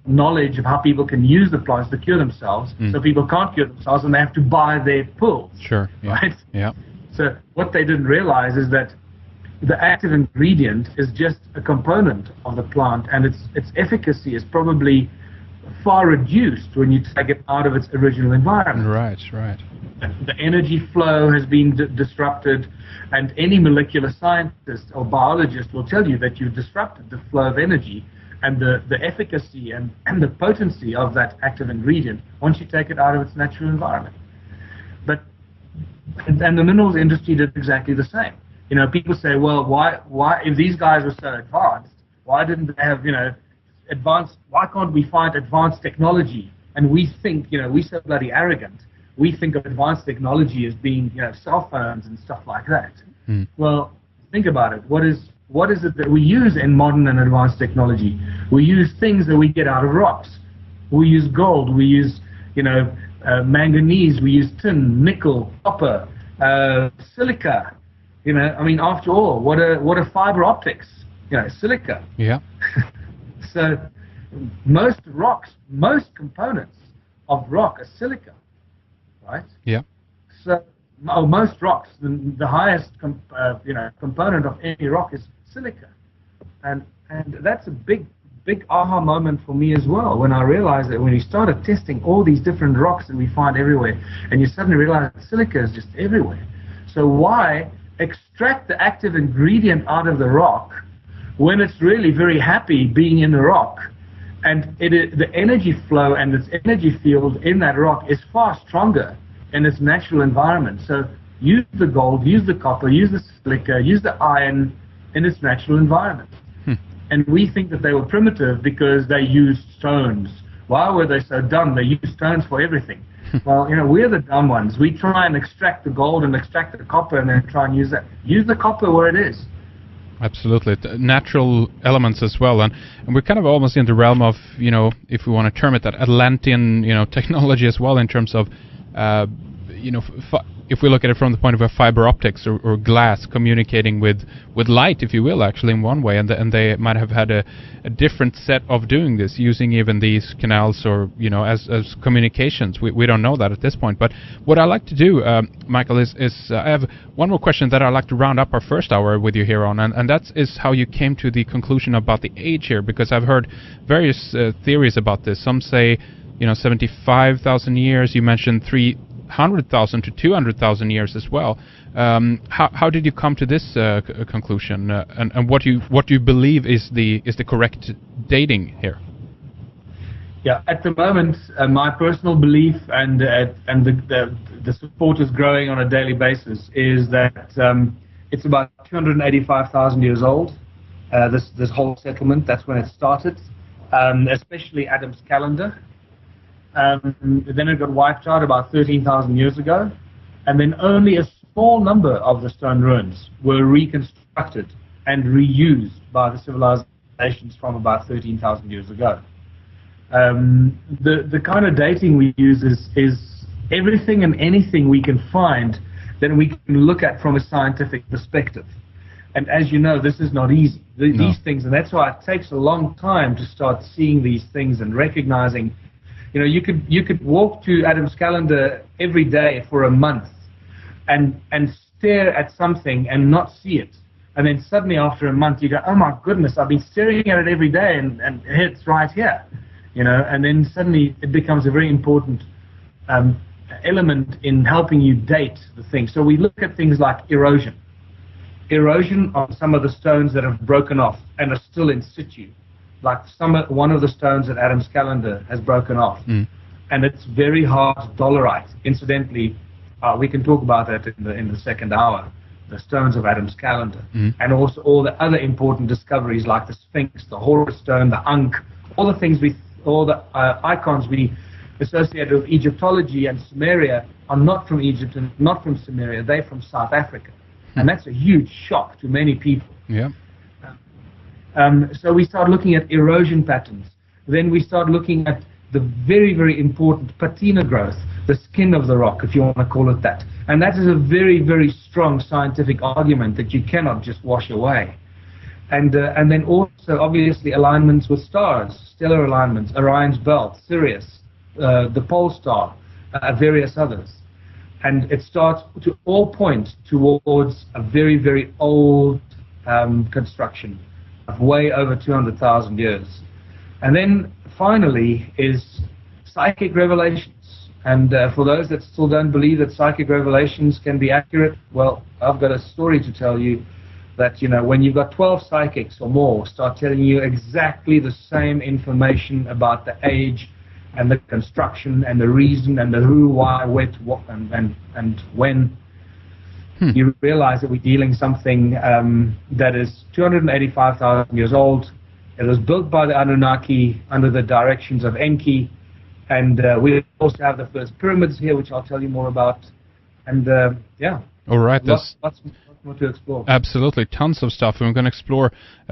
knowledge of how people can use the plants to cure themselves. So people can't cure themselves, and they have to buy their pills. Sure. Yeah. Right? Yeah. So what they didn't realize is that the active ingredient is just a component of the plant, and its efficacy is probably far reduced when you take it out of its original environment. Right. The energy flow has been disrupted, and any molecular scientist or biologist will tell you that you've disrupted the flow of energy and the efficacy and the potency of that active ingredient once you take it out of its natural environment. And the minerals industry did exactly the same. People say, well, why if these guys were so advanced, why didn't they have advanced? Why can't we find advanced technology? And we think, we're so bloody arrogant. We think of advanced technology as being, cell phones and stuff like that. Well, think about it. What is it that we use in modern and advanced technology? We use things that we get out of rocks. We use gold. We use, manganese. We use tin, nickel, copper, silica. After all, what are fiber optics? Silica. Yeah. So most components of rock are silica, right? Yeah. So most rocks, the highest component of any rock is silica, and that's a big big aha moment for me as well when I realized that when we started testing all these different rocks that we find everywhere, and you suddenly realize that silica is just everywhere. So why extract the active ingredient out of the rock when it's really very happy being in the rock? And the energy flow and its energy field in that rock is far stronger in its natural environment. So use the gold, use the copper, use the silica, use the iron in its natural environment. And we think that they were primitive because they used stones. Why were they so dumb? They used stones for everything. Well, you know, we're the dumb ones. We try and extract the gold and extract the copper and then try and use that. Use the copper where it is. Absolutely. Natural elements as well. And we're kind of almost in the realm of, you know, if we want to term it that, Atlantean, you know, technology as well in terms of, you know, if we look at it from the point of view of fiber optics or glass communicating with light, if you will, actually in one way, and they might have had a different set of doing this, using even these canals or, you know, as communications. We don't know that at this point. But what I like to do, Michael, is I have one more question that I'd like to round up our first hour with you here on, and that is how you came to the conclusion about the age here, because I've heard various theories about this. Some say, you know, 75,000 years. You mentioned 300,000 to 200,000 years as well. How did you come to this conclusion, and what do you believe is the correct dating here? Yeah, at the moment, my personal belief and the support is growing on a daily basis is that it's about 285,000 years old. This whole settlement, that's when it started, especially Adam's calendar. Then it got wiped out about 13,000 years ago, and then only a small number of the stone ruins were reconstructed and reused by the civilizations from about 13,000 years ago. The kind of dating we use is everything and anything we can find that we can look at from a scientific perspective. And as you know, this is not easy. These things, and that's why it takes a long time to start seeing these things and recognizing. You know, you could walk to Adam's calendar every day for a month and stare at something and not see it. And then suddenly after a month you go, oh my goodness, I've been staring at it every day and it's right here. You know, and then suddenly it becomes a very important element in helping you date the thing. So we look at things like erosion. Erosion on some of the stones that have broken off and are still in situ. Like one of the stones at Adam's calendar has broken off, and it's very hard dolerite. Incidentally, we can talk about that in the second hour. The stones of Adam's calendar, and also all the other important discoveries like the Sphinx, the Horus stone, the Ankh, all the icons we associated with Egyptology and Sumeria are not from Egypt and not from Sumeria. They're from South Africa, and that's a huge shock to many people. Yeah. So we start looking at erosion patterns. Then we start looking at the very, very important patina growth, the skin of the rock, if you want to call it that. And that is a very, very strong scientific argument that you cannot just wash away. And then also, obviously, alignments with stars, stellar alignments, Orion's belt, Sirius, the pole star, various others. And it starts to all point towards a very, very old construction of way over 200,000 years. And then finally is psychic revelations. And for those that still don't believe that psychic revelations can be accurate, well, I've got a story to tell you that, you know, when you've got 12 psychics or more start telling you exactly the same information about the age and the construction and the reason and the who, why, what, and when, you realize that we're dealing something that is 285,000 years old. It was built by the Anunnaki under the directions of Enki, and we also have the first pyramids here, which I'll tell you more about. And yeah, all right, lots more to explore. Absolutely, tons of stuff. And we're going to explore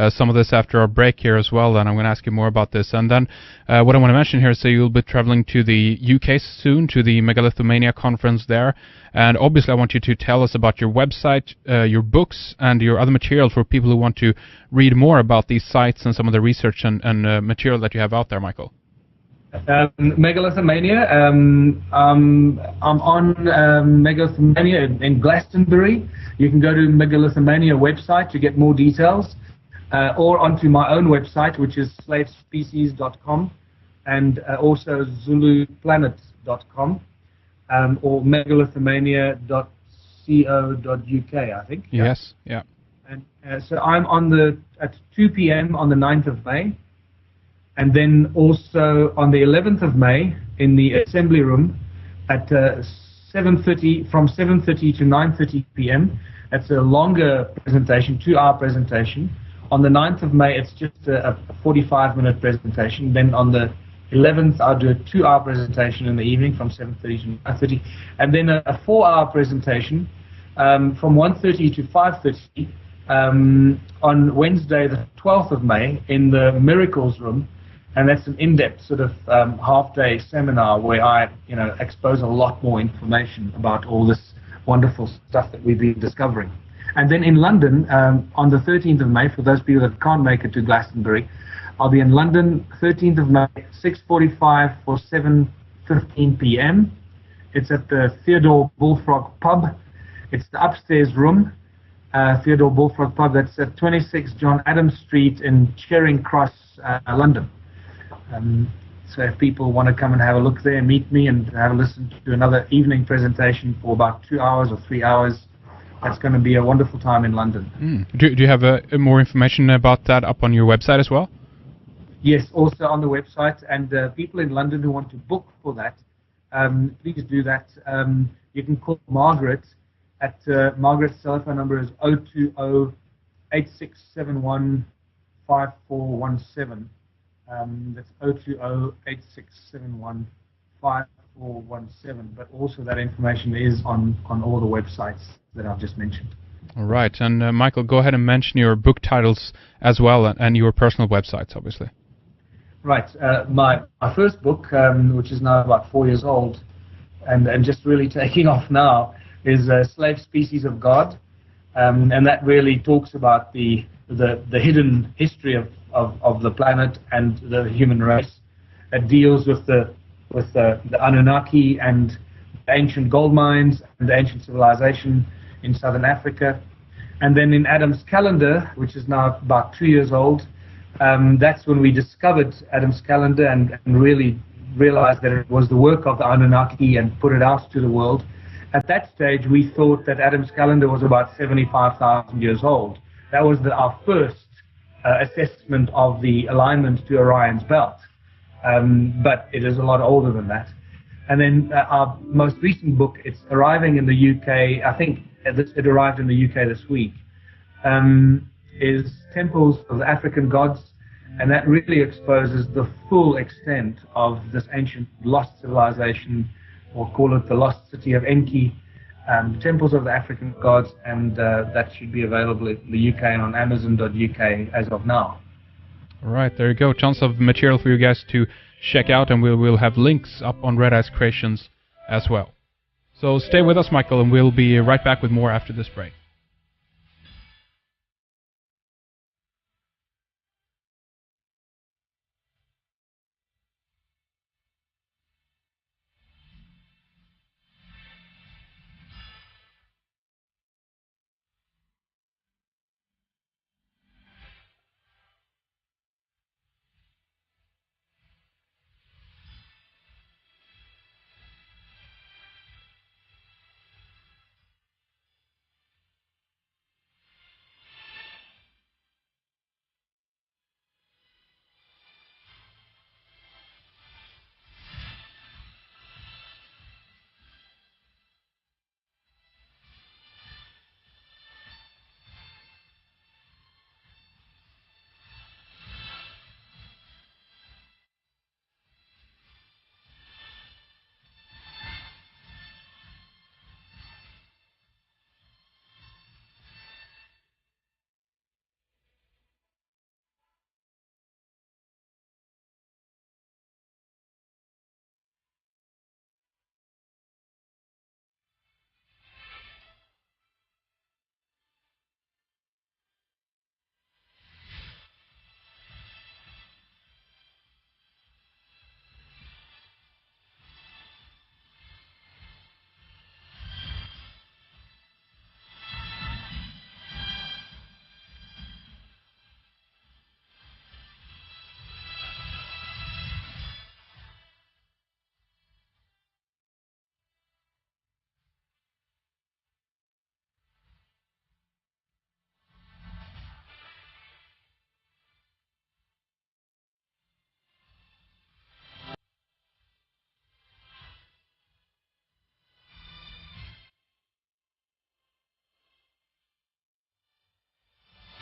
some of this after our break here as well, and I'm going to ask you more about this. And then what I want to mention here is that you'll be traveling to the UK soon, to the Megalithomania conference there. And obviously I want you to tell us about your website, your books, and your other material for people who want to read more about these sites and some of the research and material that you have out there, Michael. Megalithomania. I'm on Megalithomania in Glastonbury. You can go to Megalithomania website to get more details. or onto my own website, which is slavespecies.com, and also zuluplanet.com, or megalithomania.co.uk, I think. Yes, yeah. And so I'm at 2 p.m. on the 9th of May, and then also on the 11th of May in the assembly room at 7:30, from 7:30 to 9:30 p.m. That's a longer presentation, 2-hour presentation. On the 9th of May, it's just a 45-minute presentation. Then on the 11th, I'll do a 2-hour presentation in the evening from 7:30 to 9:30, and then a 4-hour presentation from 1:30 to 5:30 on Wednesday, the 12th of May, in the Miracles Room. And that's an in-depth sort of half-day seminar where I, expose a lot more information about all this wonderful stuff that we've been discovering. And then in London, on the 13th of May, for those people that can't make it to Glastonbury, I'll be in London, 13th of May, 6:45 for 7:15 p.m. It's at the Theodore Bullfrog Pub. It's the upstairs room, Theodore Bullfrog Pub. That's at 26 John Adams Street in Charing Cross, London. So if people want to come and have a look there, meet me, and have a listen to another evening presentation for about 2 hours or 3 hours, that's going to be a wonderful time in London. Do you have more information about that up on your website as well? Yes, also on the website. And people in London who want to book for that, please do that. You can call Margaret at Margaret's telephone number is 020-8671-5417. That's 020-8671-5417. But also that information is on all the websites that I've just mentioned. All right. And Michael, go ahead and mention your book titles as well, and your personal websites, obviously. Right. My first book, which is now about 4 years old, and just really taking off now, is Slave Species of God. And that really talks about the hidden history of the planet and the human race. It deals with the Anunnaki and the ancient gold mines and the ancient civilization in southern Africa. And then in Adam's Calendar, which is now about 2 years old, that's when we discovered Adam's Calendar and really realized that it was the work of the Anunnaki and put it out to the world. At that stage, we thought that Adam's Calendar was about 75,000 years old. That was our first assessment of the alignment to Orion's belt. But it is a lot older than that. And then our most recent book, it's arriving in the UK, I think it arrived in the UK this week, is Temples of the African Gods. And that really exposes the full extent of this ancient lost civilization, or call it the lost city of Enki, Temples of the African Gods, and that should be available in the UK and on Amazon.uk as of now. All right, there you go. Tons of material for you guys to check out, and we'll have links up on Red Eyes Creations as well. So stay with us, Michael, and we'll be right back with more after this break.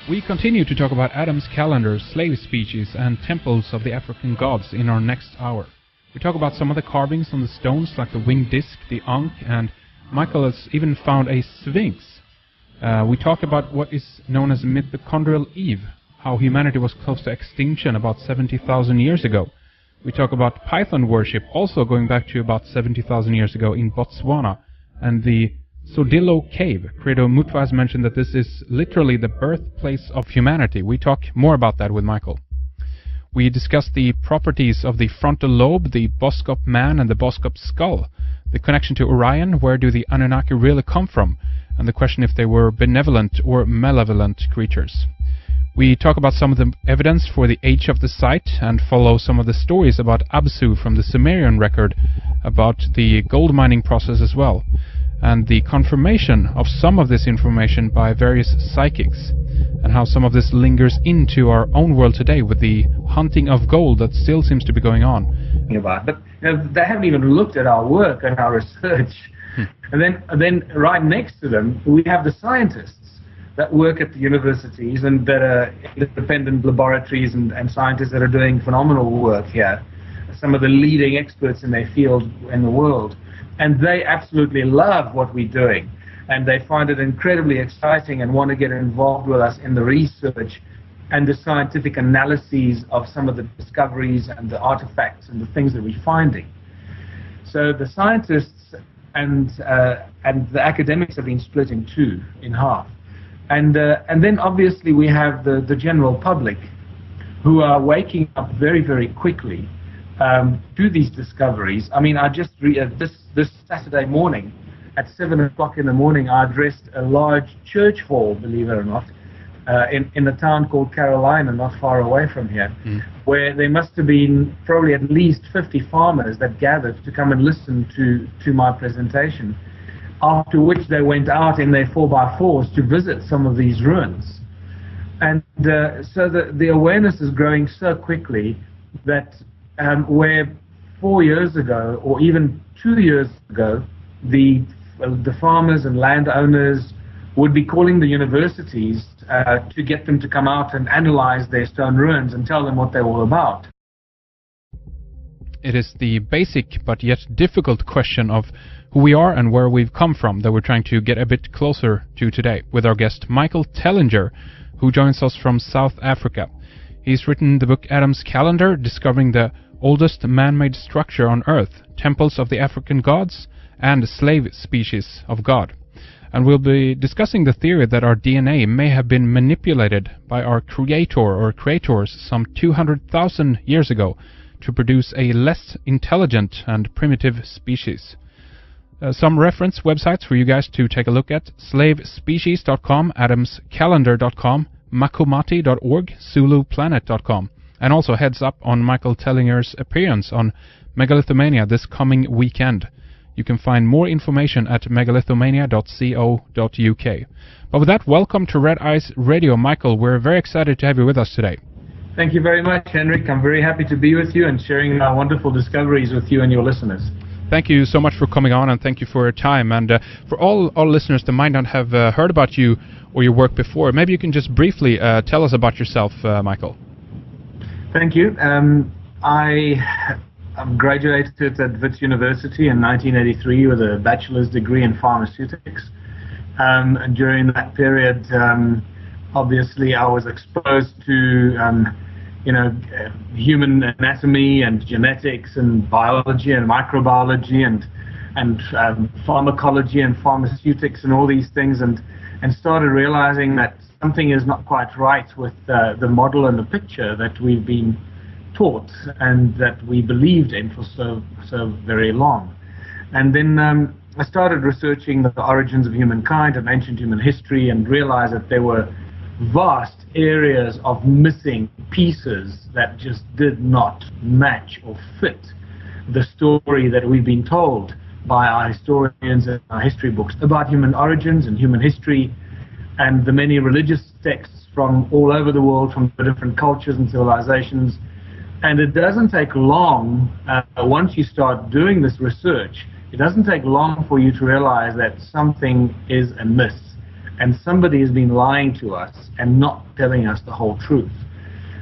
We continue to talk about Adam's calendar, slave species, and temples of the African gods in our next hour. We talk about some of the carvings on the stones, like the winged disc, the ankh, and Michael has even found a sphinx. We talk about what is known as mitochondrial Eve, how humanity was close to extinction about 70,000 years ago. We talk about python worship, also going back to about 70,000 years ago in Botswana, and the Sodilo Cave. Credo Mutwa has mentioned that this is literally the birthplace of humanity. We talk more about that with Michael. We discuss the properties of the frontal lobe, the Boskop man and the Boskop skull, the connection to Orion, where do the Anunnaki really come from, and the question if they were benevolent or malevolent creatures. We talk about some of the evidence for the age of the site and follow some of the stories about Absu from the Sumerian record, about the gold mining process as well, and the confirmation of some of this information by various psychics, and how some of this lingers into our own world today with the hunting of gold that still seems to be going on. But they haven't even looked at our work and our research. And then right next to them, we have the scientists that work at the universities and that are independent laboratories and scientists that are doing phenomenal work here, some of the leading experts in their field in the world. And they absolutely love what we're doing, and they find it incredibly exciting and want to get involved with us in the research and the scientific analyses of some of the discoveries and the artifacts and the things that we're finding. So the scientists and the academics have been split in half. And then obviously we have the general public who are waking up very, very quickly to these discoveries. I mean, I just this Saturday morning at 7 o'clock in the morning, I addressed a large church hall, believe it or not, in a town called Carolina, not far away from here, where there must have been probably at least 50 farmers that gathered to come and listen to my presentation, after which they went out in their 4x4s to visit some of these ruins. And so the awareness is growing so quickly that where 4 years ago, or even 2 years ago, the farmers and landowners would be calling the universities to get them to come out and analyze their stone ruins and tell them what they're all about. It is the basic but yet difficult question of who we are and where we've come from that we're trying to get a bit closer to today with our guest Michael Tellinger, who joins us from South Africa. He's written the book Adam's Calendar, discovering the oldest man-made structure on Earth, temples of the African gods, and slave species of God. And we'll be discussing the theory that our DNA may have been manipulated by our creator or creators some 200,000 years ago to produce a less intelligent and primitive species. Some reference websites for you guys to take a look at: slavespecies.com, adamscalendar.com, makumati.org, zuluplanet.com. And also heads up on Michael Tellinger's appearance on Megalithomania this coming weekend. You can find more information at megalithomania.co.uk. But with that, welcome to Red Eyes Radio, Michael. We're very excited to have you with us today. Thank you very much, Henrik. I'm very happy to be with you and sharing our wonderful discoveries with you and your listeners. Thank you so much for coming on, and thank you for your time. And for all our listeners that might not have heard about you or your work before, maybe you can just briefly tell us about yourself, Michael. Thank you. I graduated at Wits University in 1983 with a bachelor's degree in pharmaceutics. And during that period, obviously, I was exposed to human anatomy and genetics and biology and microbiology and pharmacology and pharmaceutics and all these things, and started realizing that something is not quite right with the model and the picture that we've been taught and that we believed in for so very long. And then I started researching the origins of humankind and ancient human history, and realized that there were vast areas of missing pieces that just did not match or fit the story that we've been told by our historians and our history books about human origins and human history, and the many religious texts from all over the world, from the different cultures and civilizations. And it doesn't take long, once you start doing this research, it doesn't take long for you to realize that something is amiss. and somebody has been lying to us and not telling us the whole truth.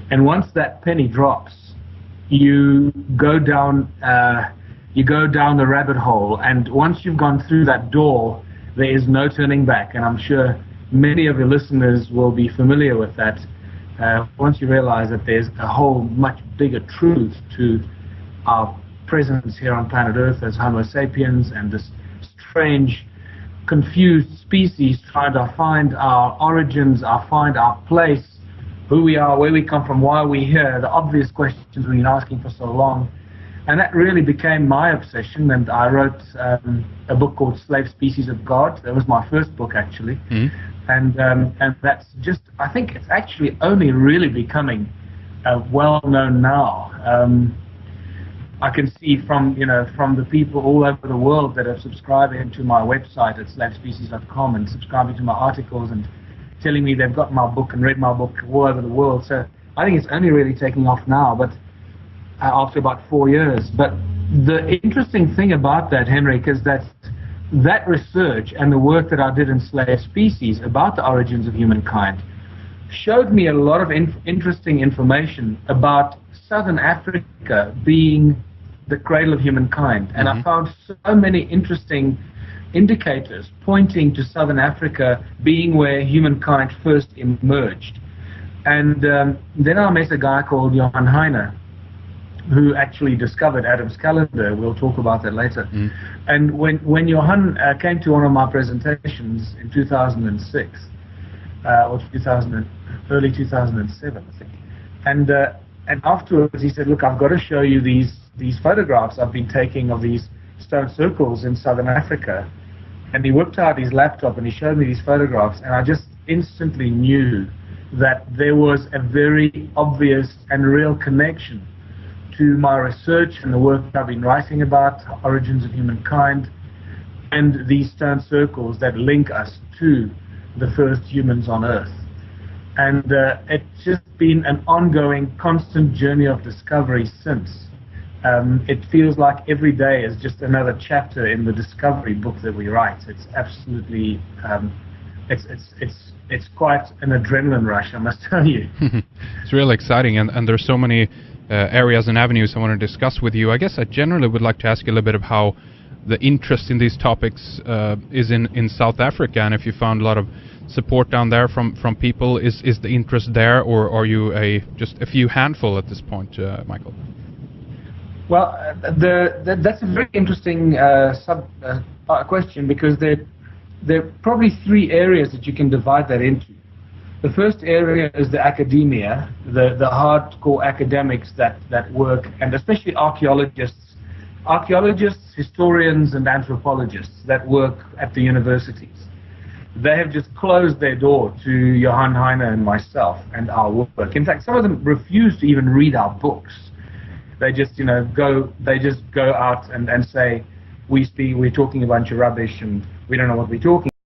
And once that penny drops, you go down the rabbit hole, and once you've gone through that door, there is no turning back. And I'm sure many of your listeners will be familiar with that. Once you realize that there's a whole much bigger truth to our presence here on planet Earth as Homo sapiens, and this strange, confused species trying to find our origins, find our place, who we are, where we come from, why we're here, the obvious questions we've been asking for so long. And that really became my obsession, and I wrote a book called Slave Species of God. That was my first book, actually. And that's just, I think it's actually only really becoming well known now. I can see from the people all over the world that are subscribing to my website at slavespecies.com and subscribing to my articles and telling me they've got my book and read my book all over the world. So I think it's only really taking off now, but after about 4 years. But the interesting thing about that, Henrik, is that research and the work that I did in Slave Species about the origins of humankind showed me a lot of interesting information about Southern Africa being the cradle of humankind. And I found so many interesting indicators pointing to Southern Africa being where humankind first emerged. And then I met a guy called Johann Heine, who actually discovered Adam's calendar. We'll talk about that later. And when Johann came to one of my presentations in 2006, or early 2007, I think, and afterwards he said, look, I've got to show you these photographs I've been taking of these stone circles in Southern Africa. And he whipped out his laptop and he showed me these photographs, and I just instantly knew that there was a very obvious and real connection to my research and the work I've been writing about origins of humankind and these stone circles that link us to the first humans on Earth. And it's just been an ongoing, constant journey of discovery since. It feels like every day is just another chapter in the discovery book that we write. It's absolutely, it's quite an adrenaline rush, I must tell you. It's really exciting, and there's so many areas and avenues I want to discuss with you. I guess I generally would like to ask you a little bit of how the interest in these topics is in South Africa, and if you found a lot of support down there from people. Is the interest there, or are you just a few handful at this point, Michael? Well, that's a very interesting question, because there are probably three areas that you can divide that into. The first area is the academia, the hardcore academics that work, and especially archaeologists, historians, and anthropologists that work at the universities. They have just closed their door to Johann Heine and myself and our work. In fact, some of them refuse to even read our books. They just, go out and say, we're talking a bunch of rubbish and we don't know what we're talking